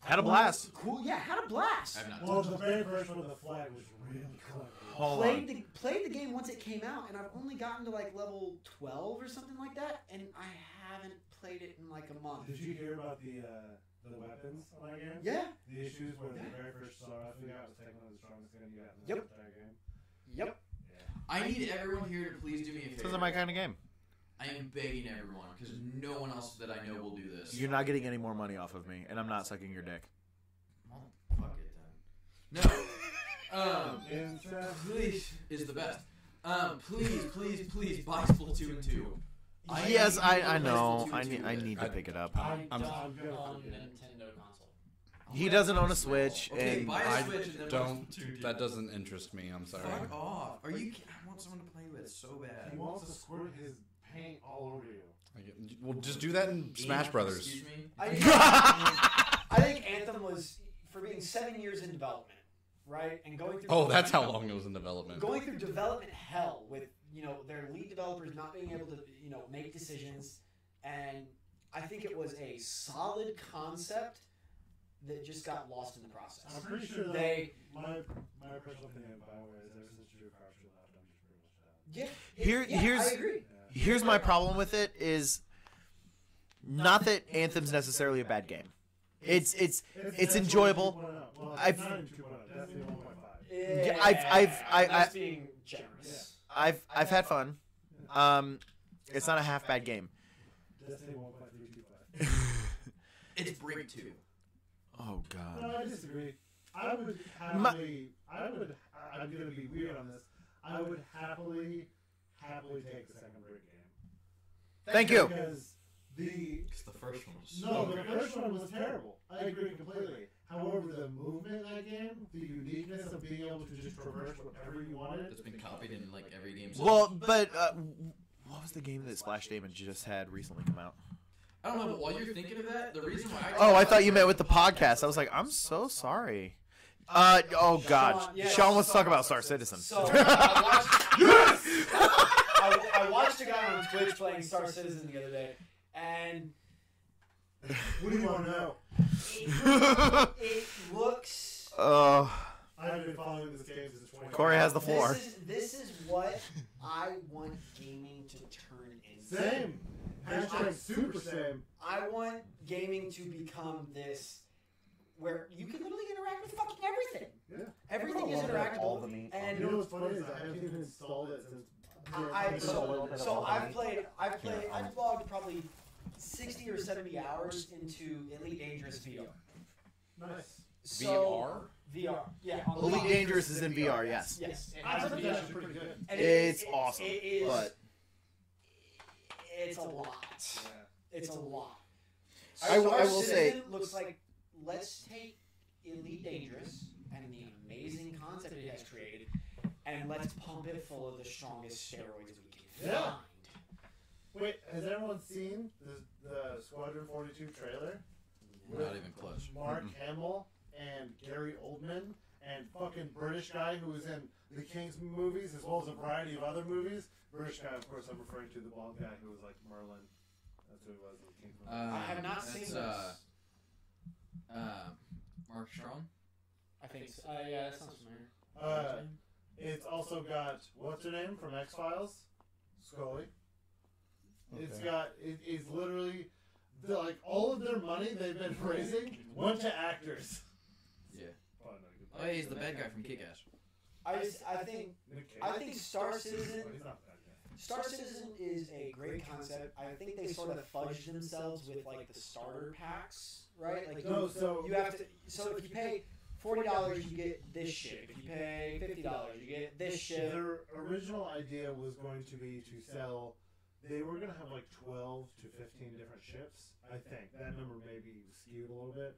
Had a blast. Cool, yeah, had a blast. I've not Well, touched the it. very first one, the flag was really clever. Hold on. Played the game once it came out, and I've only gotten to like level 12 or something like that, and I haven't played it in like a month. Did you hear about the weapons on that game? Yeah. The issues where the very first assault rifle you got was taking one of the strongest gun you got in the Yep. entire game. Yep. I need everyone here to please do me a This favor. isn't my kind of game. I am begging everyone, because no one else that I know will do this. You're not getting any more money off of me, and I'm not sucking your dick. Well, fuck it then. No. Please is the best. Please buy Splatoon 2. Yes, I need know. Splatoon 2 I good. need to pick it up. I I'm- don't gonna own a forget it. Nintendo console. He doesn't own a Switch, Okay, and buy a I Switch and then buy don't. Splatoon 2. That doesn't interest me. I'm sorry. Fuck off. Are you? I want someone to play with so He bad. wants to squirt his paint all over you. Well, just do that in Smash Brothers. Excuse me. I think Anthem was, for being 7 years in development, right? And going through Oh, that's how long it was in development. going through development hell with, you know, their lead developers not being able to, you know, make decisions. And I think it was a solid concept that just got lost in the process. I'm pretty sure They- my personal opinion of Bioware is ever since Drew Carter left, I'm just pretty much done. Yeah, I agree. Here's my problem with it is not that Anthem's necessarily a bad game. It's enjoyable. Well, I've- it's not even 2.0. Destiny 1.5. Yeah, that's being generous. I've had fun. It's not a half bad game. Destiny 1.325. It's Break 2. Oh God. No, I disagree. I would happily. I'm gonna be weird on this. I would happily take the second break game. Thank you. Because Because the first one was the first one was terrible. I agree completely. However, the movement in that game, the uniqueness of being able to just traverse whatever you wanted. That's been copied in like every game. Well, but what was the game that Splash Damage just had recently come out? I don't know, but while you're thinking of that, the reason why Oh, I thought you meant with the podcast. I was like, I'm so sorry. Oh God, Sean, yeah. Sean wants to talk about Star Citizen. So I watched a guy on Twitch playing Star Citizen the other day, and What do you want to know? it looks. I've been following this game since 20. Corey has the floor. This is what I want gaming to turn into. Same. Hashtag super same. I want gaming to become this, where you can literally interact with fucking everything. Yeah. Everything is interactable, and You know what's funny is I haven't even installed it since. I've logged probably 60 or 70 hours into Elite Dangerous VR. Nice. So, VR, yeah. on the Elite box. Dangerous is in VR, yes. Yes, it I has think VR. that's pretty good. And It's awesome, It is. but It's a lot. Yeah. It's a lot. I will Star say- Citizen looks like, let's take Elite Dangerous and the amazing concept it has created, and let's pump it full of the strongest steroids we can Yeah. find. Wait, has everyone seen the Squadron 42 trailer? Not even close. Mark Hamill and Gary Oldman and fucking British guy who was in the King's movies as well as a variety of other movies. British guy, of course, I'm referring to the bald guy who was like Merlin. That's who he was in the King's movies. I have not seen this. Mark Strong. I think so. Yeah, that sounds familiar. It's also got what's her name from X-Files, Scully. It's got it's literally like all of their money they've been raising went to actors. Yeah. Probably not a good Oh, yeah, he's the bad guy from Kick-Ass. I think Star Oh, Citizen. he's not bad guy. Star Citizen is a great concept. I think they sort of fudged themselves with like the starter packs, right? Like you have to. So if you pay $40, you get this ship. If you pay $50, you get this ship. Their original idea was going to be to sell. They were going to have like 12 to 15 different ships. I think that number may be skewed a little bit,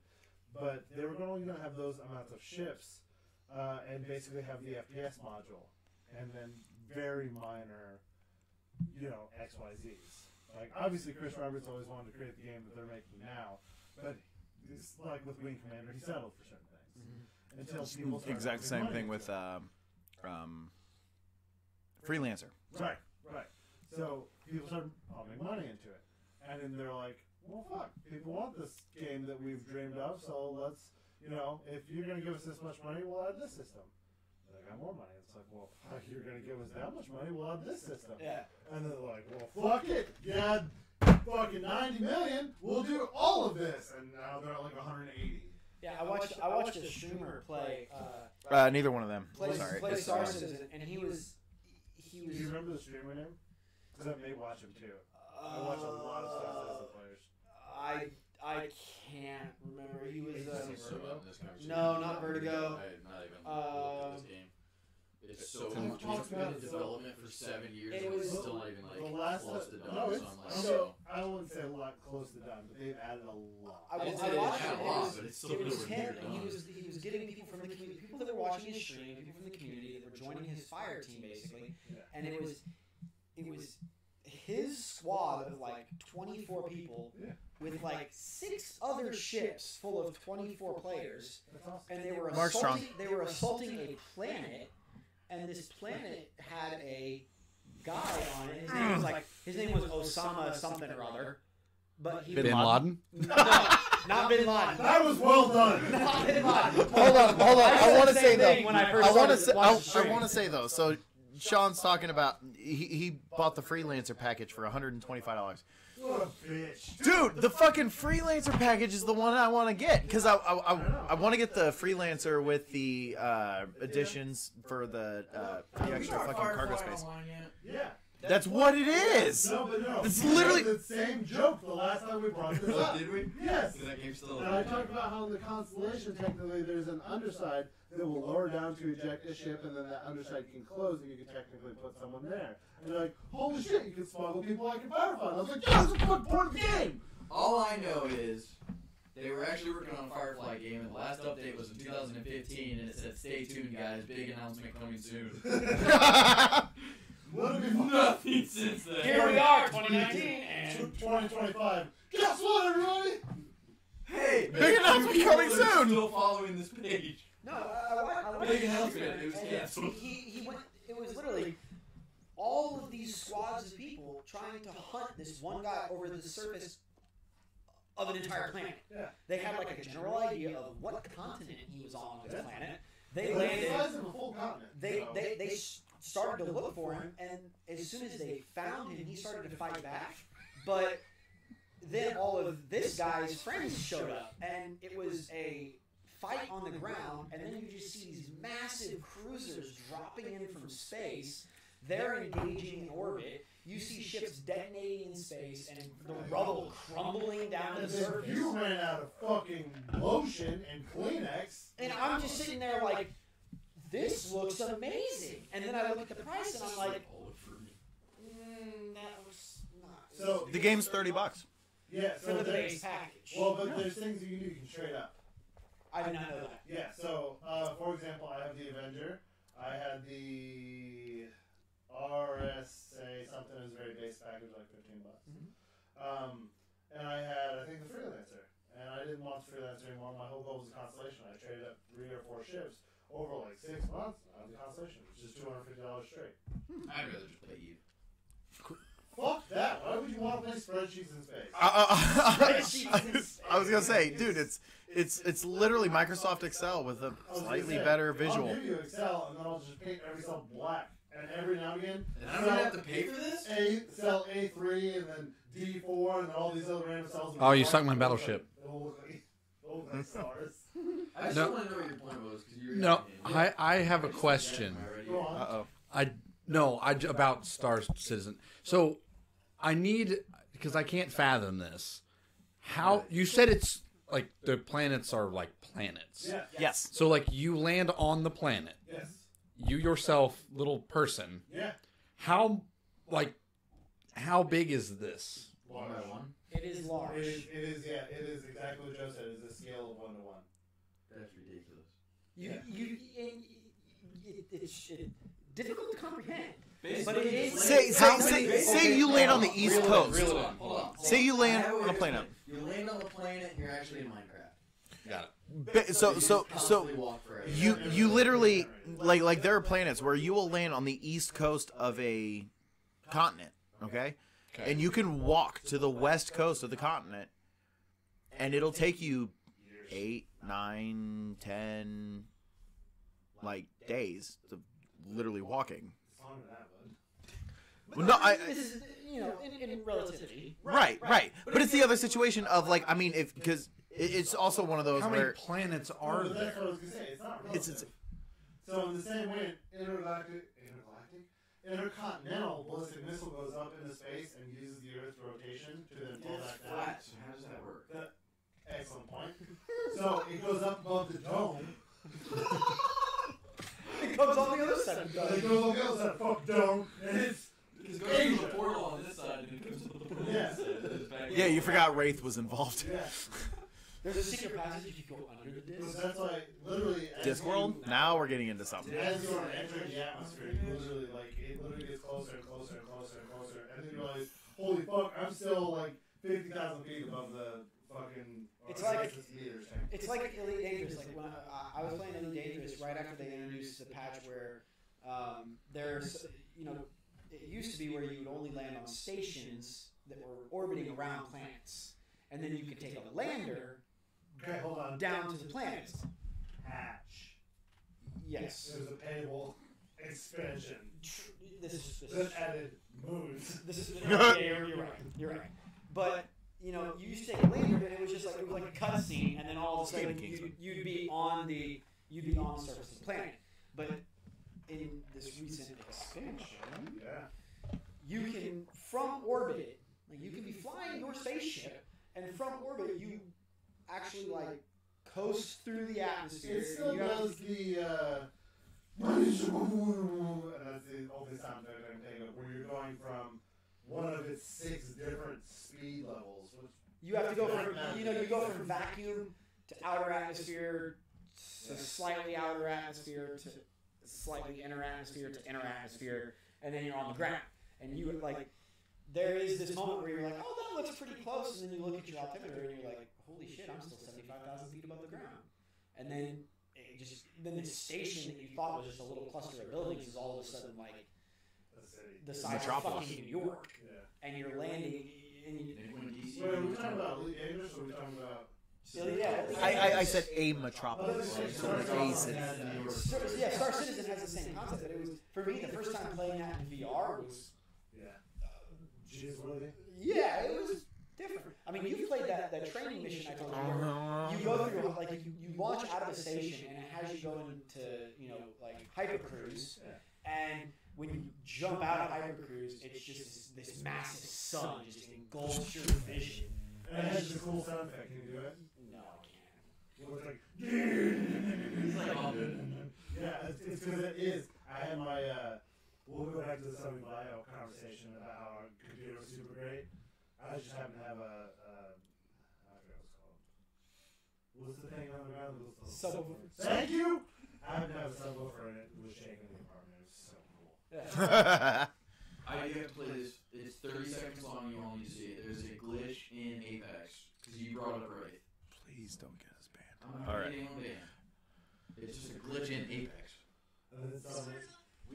but they were only going to have those amounts of ships, and basically have the FPS module, and then very minor, XYZs. Like obviously, Chris Roberts always wanted to create the game that they're making now, but it's like with Wing Commander, he settled for certain things until people started Exact putting same money thing into with it. Freelancer. Right. So people started pumping money into it, and then they're like, "Well, fuck, people want this game that we've dreamed of, so let's, if you're gonna give us this much money, we'll add this system." They got more money. It's like, well, fuck, you're gonna give us that much money, we'll add this system. Yeah. And they're like, well, fuck it, yeah, fucking 90 million, we'll do all of this, and now they're at like 180. Yeah, I watched a streamer play. Neither one of them. Play Sorry. Star Citizen, and he was. Do you remember the streamer name? Because I may watch him too. I watch a lot of Star Citizen players. I can't remember. He was. No, not Vertigo. I have not even looked at this game. It's so much. It's been in development for 7 years. It and was it's still not even like the last close to no, done. it's, So I'm like, so I wouldn't say a lot close to done, but they've added a lot. I It's watched a it. lot, but it's still It was nowhere him, near and done. he was getting people from the community, people that were watching his stream, people from the community that were joining his fire team basically, Yeah. and it was his squad of like 24 people Yeah. with like 6 other ships full of 24 players, That's awesome. and they were Mark Strong. assaulting a planet, and this planet had a guy on it. His name was Osama something or other, but he Bin Laden? no, not Bin Laden. That was well done. Not Bin Laden. Hold on. I want to say though. When I first I want to started say. I watching want to say though. So Sean's talking about he bought the freelancer package for $125. What a bitch. Dude, the fucking freelancer package is the one I want to get because I want to get the freelancer with the additions for the extra fucking cargo space. Yeah. That's what it is. No, but no. It's We literally- had the same joke the last time we brought this up. Did we? Yes. That game's still And I talked about how in the Constellation, technically, there's an underside that will lower down to eject a ship, and then that underside can close, and you can technically put someone there. And they're like, holy shit, you can smuggle people like a Firefly. And I was like, yeah, that's the fucking point of the game. All I know is they were actually working on a Firefly game, and the last update was in 2015, and it said, "Stay tuned, guys. Big announcement coming soon." What have you Nothing since then. Here we are, 2019, and 2025. Guess what, everybody? Hey, Big announcement coming people are soon. Still following this page. no, I Big announcement. It was canceled. He went. It was literally all of these squads of people trying to hunt this one guy over the surface of an entire planet. Yeah. They had like a general idea of what continent he was on this planet. They But it's the size landed. of a full continent. They started to look for him, and as soon as they found him, he started to fight back. But then all of this guy's friends showed up, and it was a fight on the ground, and then you just see these massive cruisers dropping in from space. They're engaging in orbit. You see ships detonating in space, and the rubble crumbling down to And the then surface. you ran out of fucking lotion and Kleenex. And I'm just sitting there like, this looks amazing. And then I look at the price, and I'm like, that was not. So The game's $30. yeah, For so the there's base package. well, but there's things you can do. You can trade up. I did not know that. Yeah. So for example, I have the Avenger. I had the RSA something. It was a very base package, like $15. And I had, I think, the Freelancer. And I didn't want the Freelancer anymore. My whole goal was the Constellation. I traded up 3 or 4 ships over like 6 months. I have the Constellation, which is $250 straight. I'd rather just play Eve. Fuck that! Why would you want to play spreadsheets in space? I was gonna say, dude, It's literally Microsoft Excel with a slightly better visual. I'll give you Excel, and then I'll just paint every cell black. And every now and again, And I don't have to pay for this? cell A3, and then D4, and then all these other random cells. Oh, you sunk my battleship. It'll look like stars. I still want to know what your point was. Cause you're No, I have a question. Go on. About Star Citizen. So I need, because I can't fathom this. How you said it's like the planets are like planets. Yeah. Yes. So like you land on the planet. Yes. You yourself, little person. Yeah. How big is this? One by one? It is large. It is exactly what Joe said. It's a scale of 1 to 1. That's ridiculous. It's difficult to comprehend. Basically, But it is. Say you land on the East Coast. Hold on. Say you land I have a way on a to planet. explain it. You land on the planet and you're actually in Minecraft. Got it. So Constantly walk forever. you literally like there are planets where you will land on the east coast of a continent, okay? And you can walk to the west coast of the continent, and it'll take you 8, 9, 10 like days to literally walking. It's longer than that, bud. Well, no, This is, in relativity. right. But it's the other situation of like, I mean, because it's also one of those How many where planets are But that's there? what I was going to say. It's not it's relative. So in the same way, intercontinental ballistic missile goes up into space and uses the Earth's rotation to then fall back down. Flat. So how does that work? Excellent point. So it goes up above the dome. It comes on the other side of the It goes on the other side. Fuck dome. And it's Because it goes to the portal on this side and it goes to the portal on Yeah. this side. yeah, you forgot Wraith was involved. yeah. There's a secret passage if you go under the So disc. that's why literally Discworld. Now we're getting into something. As you are entering the atmosphere, you literally it literally gets closer and closer and closer and closer, and then you realize, holy fuck, I'm still like 50,000 feet above the fucking. It's like- meters. It's like Elite Dangerous. Like when I was playing Elite Dangerous right after they introduced the patch where there's, it used to be where you would only land on stations that were orbiting around planets, and then you could take a lander Okay, hold on. down to the planets. Hatch. Yes. There's a payable expansion This that is added moons. this is yeah, you're right. You're right. But you used to take a lander, and it was just like a cutscene, and then all of a sudden you'd be on the surface of the planet. But in this recent expansion, Yeah. you can from orbit, like you can be flying your spaceship, and from orbit you actually like coast through the atmosphere. It still and you have does the. And that's the only soundtrack I can think of, where you're going from one of its 6 different speed levels. You have to go from you go from vacuum to outer atmosphere to slightly outer atmosphere to slightly inner atmosphere to inner atmosphere, and then you're on the ground. And you like there is this moment where you're like, oh, that looks pretty close, and then you look at your altimeter and you're like, holy shit, I'm still 75,000 feet above the ground. And then then the station that you thought was just a little cluster of buildings is all of a sudden like the size of fucking New York, Yeah. and you're landing. And Wait, are we talking about Elite Dangerous or are we talking about. I said a metropolis. So it's a city. Star Citizen has the same concept, but it was for me the first time playing that in VR was Yeah. Jeez, what are they? it was different. I mean, you played that training mission I told you. Where you go through like you launch out of a station and it has you go into like hypercruise, and when you jump out of hypercruise, it's just this massive sun just engulfs your vision. And it has just a cool sound effect. Can you do it? No, I can't. It looks like. It's like, Yeah, it's because it is. I had my. We'll go back to the Sony Bio conversation about how our computer was super great. I just happen to have I forget what it's called. What's the thing on the ground? Subwoofer. Thank you! I happen to have a subwoofer and it was shaking the apartment. It was so cool. I do have to play this. It's 30 seconds long. You only need to see it. There's a glitch in Apex because you brought up Wraith. Please don't get us banned. I'm not getting on banned. It's just a glitch in Apex. And then it's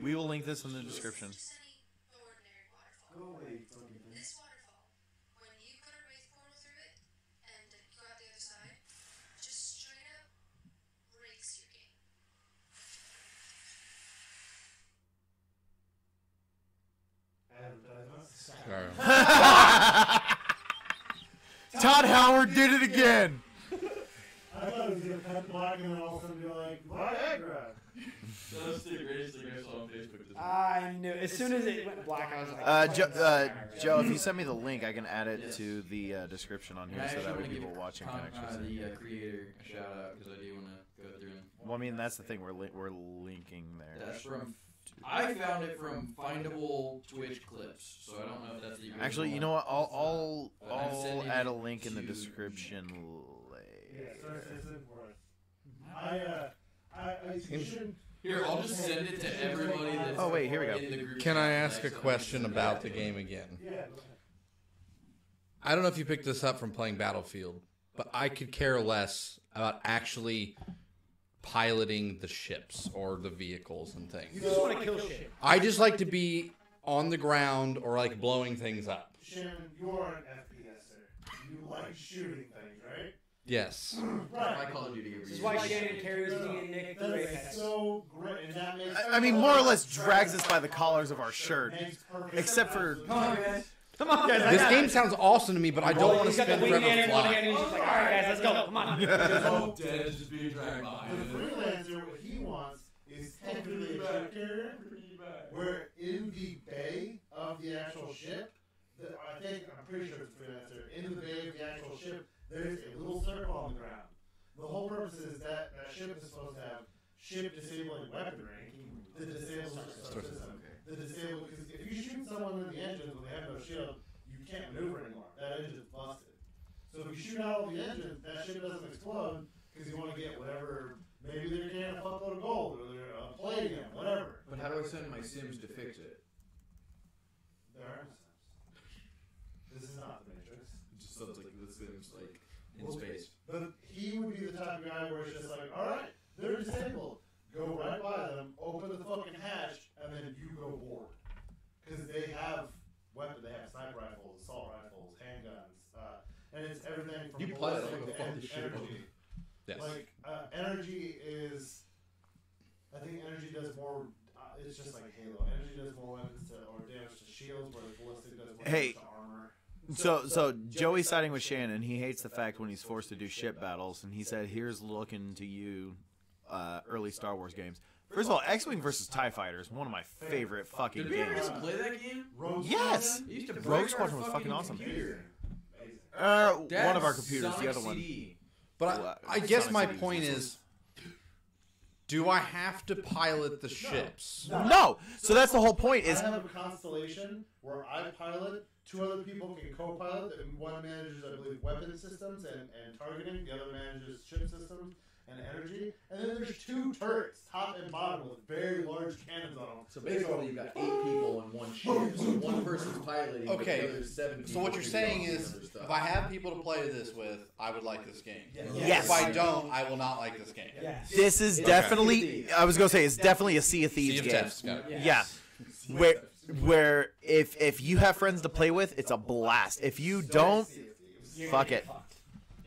We will link this in the description. Just any ordinary waterfall. This waterfall, when you put a wraith portal through it and go out the other side, just Todd Howard did it again. I thought it was going to cut black and then all of a sudden be like, Viagra. That's the greatest thing I saw on Facebook. I knew. As soon as it went black, I was like, Joe, if you send me the link, I can add it to the description on here so that way people watching can actually see. The creator a shout out because I do want to go through and. Well, I mean, that's the thing. We're linking there. That's from. I found it from findable Twitch clips, so I don't know if that's the original. Actually, you know what? I'll sending add a it link in the to description Yeah, so later. it's worth. I shouldn't. Here, I'll just send it to everybody that's Oh, wait, here we go. in the group. Can I ask a question about the game again? Yeah, go ahead. I don't know if you picked this up from playing Battlefield, but I could care less about actually piloting the ships or the vehicles and things. you just want to kill shit. I just like to be on the ground or like blowing things up. Shannon, you're an FPSer. You like shooting things, right? Yes. My Call of Duty every This is year. why Shannon carries me and Nick through That's Apex. so great, and that makes. I mean, more or less drags us by the collars of our shirt, Makes perfect except for. sense. Come on, guys. Come on, guys. This game sounds awesome to me, but I don't want to He's got the spend wingman forever in one hand, flying. and he's just like, all right, guys, let's go. Come on. So, Dead is just being dragged the behind. freelancer, what he wants is technically a ship carrier, where in the bay of the actual ship, I'm pretty sure it's a freelancer, in the bay of the actual ship, there's a little circle on the ground. The whole purpose is that ship is supposed to have ship disabling weaponry that disables your system. The disable, because if you shoot someone in the engines when they have no shield, you can't maneuver anymore. That engine's busted. So if you shoot out all the engines, that ship doesn't explode because you want to get whatever. Maybe they're carrying a fuckload of gold or they're palladium, whatever. But how do I send my Sims to fix it? There are no Sims. This is not the Matrix. It just sounds like the Sims, like, in space. But he would be the type of guy where it's just like, all right, they're disabled. Go right by them, open the fucking hatch, and then you go board. Because they have weapons. They have sniper rifles, assault rifles, handguns, and it's everything from You play that ballistic like a to fucking shit. energy. Yes. Like energy is, I think energy does more. It's just like Halo. Energy does more weapons or damage to shields, whereas ballistic does more Hey. damage to armor. So Joey's siding with Shannon. He hates the fact when he's forced to do ship battles, and he said, "Here's looking to you, early Star Wars games." First of all, X-Wing versus TIE Fighter is one of my favorite fucking Did we ever games. just play that game? Rogue Yes! Squadron, It used to break Rogue our Squadron was fucking awesome. computer. amazing. One of our computers, Sonic the other one. CD. But I Sonic guess my CDs. point is, do I have to pilot the ships? No. So that's the whole point. I Is have a constellation where I pilot, two other people can co-pilot, and one manages, I believe, weapon systems and targeting, the other manages ship systems and energy, and then there's two turrets, top and bottom, with very large cannons on them. So basically, you've got 8 people in one ship. So one person's piloting. but Okay, the other 7 people So what you're figure saying out is, other stuff. if I have people to play this with, I would like this game. Yes. If I don't, I will not like this game. Yes. this is definitely? I was gonna say it's definitely a Sea of Thieves Sea of game. Thieves, got it. Yeah. Where if you have friends to play with, it's a blast. If you don't, fuck it.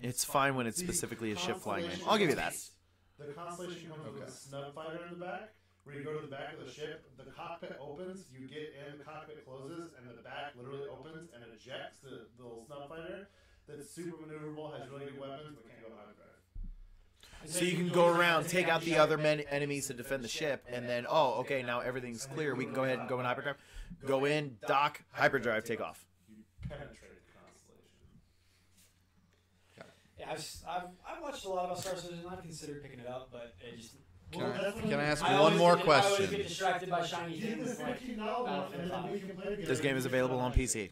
It's fine when it's specifically a ship flying game. I'll give you that. The constellation comes with a snub fighter in the back, where you go to the back of the ship, the cockpit opens, you get in, the cockpit closes, and the back literally opens and ejects the little snub fighter that's super maneuverable, has really good weapons, but can't go hyperdrive. So you can go around, take out the other enemies to defend the ship, and then, oh, okay, now everything's clear. We can go ahead and go in hyperdrive. Go in, dock, hyperdrive, take off. You penetrate the constellation. Yeah, I've watched a lot about Star Citizen. I've considered picking it up, but it just. Can I ask I one always more get- I always get question? distracted by shiny Get the things like $15 Battlefield and then 5. we can play together. This game is available on PC.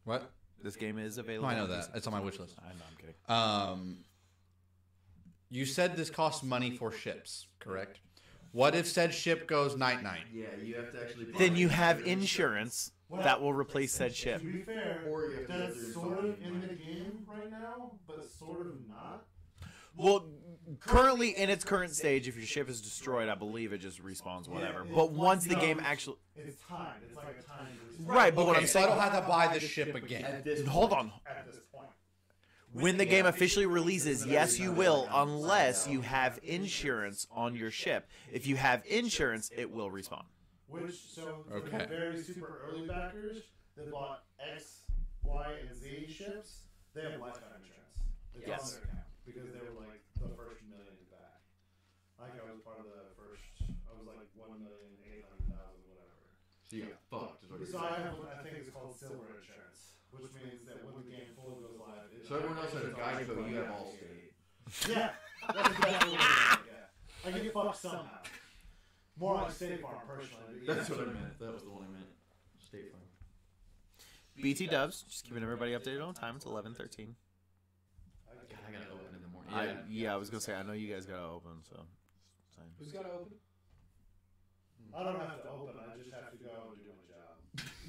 What? This game is No, available. I know on that. PC. It's on my wish list. I know, I'm kidding. You said this costs money for ships, correct? What if said ship goes night-night? Yeah, you have to actually. Then you have insurance that will replace said ship. To be fair, Or you have to go that's through sort of something in like- the game right now, but sort of not. Well, currently in its current stage, if your ship is destroyed, I believe it just respawns whatever. But once the game actually, It's timed. It's like a timed response right? But what Okay, I'm so I saying, don't have to buy the ship again. At this hold on. at this point. When the game officially releases, yes, you will, unless you have insurance on your ship. If you have insurance, it will respawn. Which, so for Okay. the very super early backers that bought X, Y, and Z ships, They have lifetime insurance. It's Yes. on their account because they were like the first million back. I think I was part of the first. I was like 1,800,000 whatever. So you got fucked. Is what you're So I saying. have what I think it's called silver insurance, which means that when the game fully goes live, So everyone else has Geico, you have Allstate. Yeah, that's exactly what I mean. Yeah, I can get fucked somehow. More like State Farm personally. But That's what I meant. That was the one I meant. State Farm. BT Dubs, just keeping everybody updated on time. It's 11:13. God, I gotta open in the morning. I was gonna say I know you guys gotta open, so. Who's got to open? I don't have to open. I just have to go and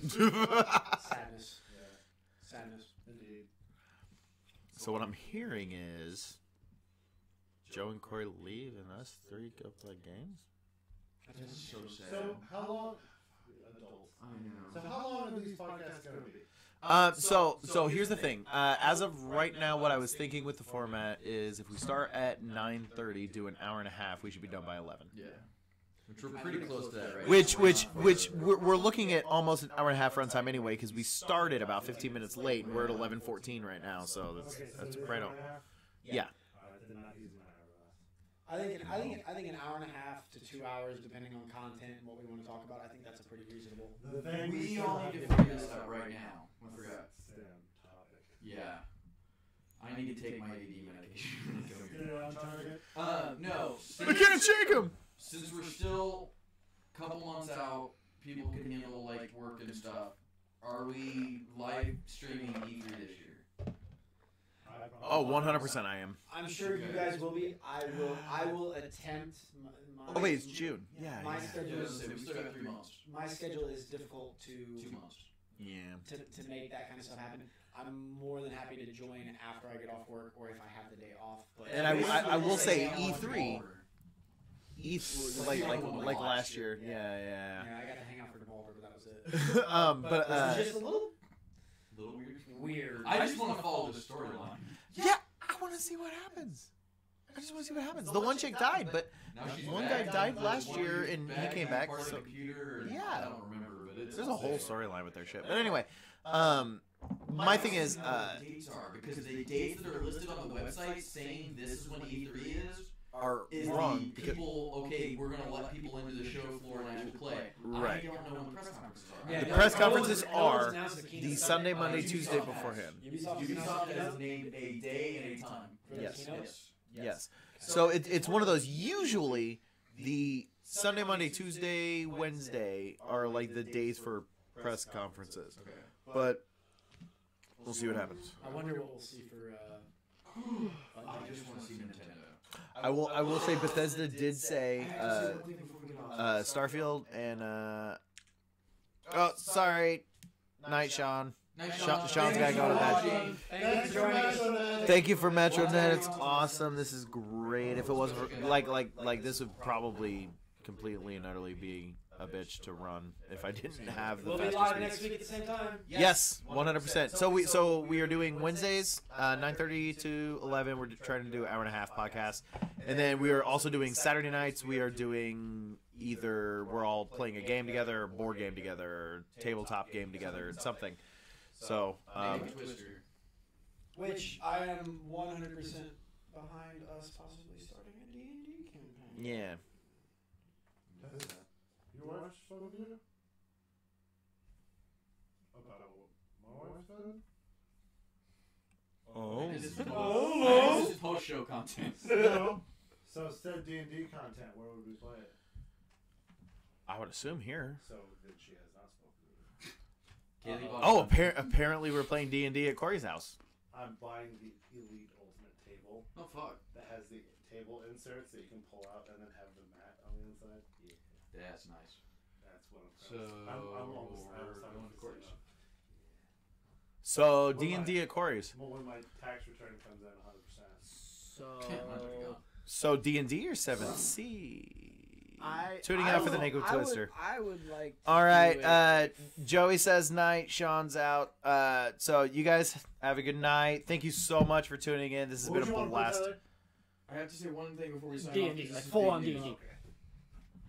do my job. Sadness. Yeah, Sadness. indeed. So what I'm hearing is Joe and Corey leave and us three go play games. That's so sad. So how long? Adults. I know. So how long are these podcasts going to be? So here's the thing. As of right now, what I was thinking with the format is if we start at 9:30, do an hour and a half, we should be done by 11. Yeah. Which we're pretty close to that right Which we're looking at almost an hour and a half runtime anyway because we started about 15 minutes late and we're at 11:14 right now. So that's right on. Yeah. Then not using an hourglass. I think an hour and a half to 2 hours, depending on content and what we want to talk about. I think that's a pretty reasonable. The thing We all need to figure this out right now. I forgot. STEM topic. Yeah. I need to take my AD medication. Get it on target. No. We can't shake him. Since we're still a couple months out, people can handle like work and stuff. Are we live streaming E3 this year? Oh, 100% I am. I'm sure you guys will be. I will attempt. My, Oh wait, it's June. Yeah. My yeah. schedule We is still got 3 months. my schedule is difficult 2 to months. Yeah. to make that kind of stuff happen. I'm more than happy to join after I get off work or if I have the day off. But And I will say E3, like last year. Yeah. Yeah, I got to hang out for Devolver, but that was it. But Just a little Little weird. weird. I just want to follow the storyline. yeah, I want to see what happens. I just want to see what happens. The one chick died, but Now she's one back. guy died The last one year who's and he back came and back. part of the So computer. And Yeah. I don't remember, but it's there's a whole storyline with their shit. But anyway, my thing is, dates are because the dates that are listed on the website saying this is when E3 are is wrong the because people. Okay, we're gonna let people into the show floor and actually play. Right. I don't know when the press conferences are. Yeah, the no, press no one's- conferences no one's are announced the the keynote. Sunday, Monday, Ubisoft Tuesday has. beforehand. Ubisoft has named a day and a time. For the Yes. keynotes? Yes. So it's one of those. Usually, the Sunday, Monday, Tuesday, Wednesday are like the days for press conferences. Okay. But we'll see what happens. I wonder what we'll see for. I just want to see Nintendo. I will say Bethesda did say Starfield and oh sorry, Night Sean. Sean's gotta go to bed. Thank you for joining us. Thank you for MetroNet. It's awesome. This is great. If it wasn't for, like this would probably completely and utterly be a bitch to run if I didn't have the We'll be fastest live speed. next week at the same time. Yes, 100%. So we are doing Wednesdays, 9:30 to 11. We're trying to do an hour and a half podcast, and then we are also doing Saturday nights. We are doing either we're all playing a game together, or board game together, or tabletop game together, or something. So Maybe Twister. Which I am 100% behind us possibly starting a D&D campaign. yeah. You watch some video? About what my wife said? Oh. This is post-show content. No. So instead of D&D content, where would we play it? I would assume here. So then she has not spoken to me. Kaylee bought Oh, something. apparently we're playing D&D at Corey's house. I'm buying the Elite Ultimate table Oh fuck. that has the table inserts that you can pull out and then have the mat on the inside. Yeah, That's nice. that's what I'm So I'm almost we're I'm going to Corey's. So D&D at Corey's. Well, when my tax return comes in 100%. So D&D or 7C? I Tuning I out for the would- Naked I would- Twister. I would like to All do right, it. Joey says night. Sean's out. So you guys have a good night. Thank you so much for tuning in. This has What been would a you want to play, blast. Tyler? I have to say one thing before we sign D&D, off. 'cause like this is full big on news. D&D. Okay.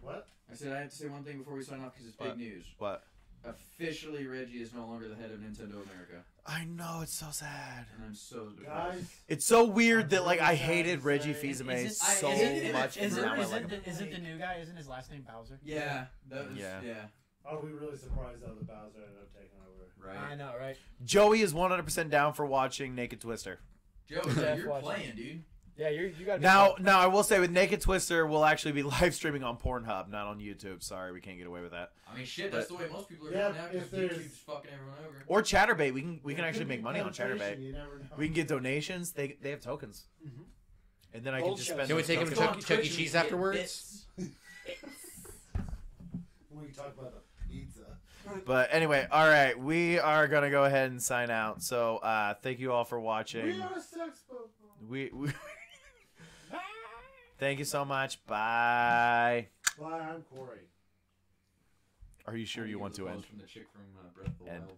What? I said I have to say one thing before we sign off because it's What? big news. What? officially Reggie is no longer the head of Nintendo America, I know, it's so sad. and I'm so depressed. Guys, It's so weird that like I really sad hated to Reggie say. Fils-Aimé Is it- so much, and now I like him. Isn't the new guy? Isn't his last name Bowser? Yeah, that was, Yeah. yeah, are we really surprised that the Bowser ended up taking over? right. I know, right? Joey is 100% down for watching Naked Twister. Joe, Yeah, you're watch it. playing, dude. Yeah, you got Now, I will say with Naked Twister, we'll actually be live streaming on Pornhub, not on YouTube. Sorry, we can't get away with that. I mean, shit, that's the way most people are Yeah, doing now because if there's- YouTube's fucking everyone over. Or Chatterbait, we can actually make money on Penetration, Chatterbait. You never know. We can get donations. They have tokens, and then I can Gold just shows. spend. Can we those take him to tokens. Chuck E. Cheese afterwards? We can talk about the pizza. But anyway, all right, we are gonna go ahead and sign out. So thank you all for watching. We are a sex boat. We thank you so much. Bye. Bye, I'm Corey. Are you sure you want to end? From the chick from Breath of the End. Wild.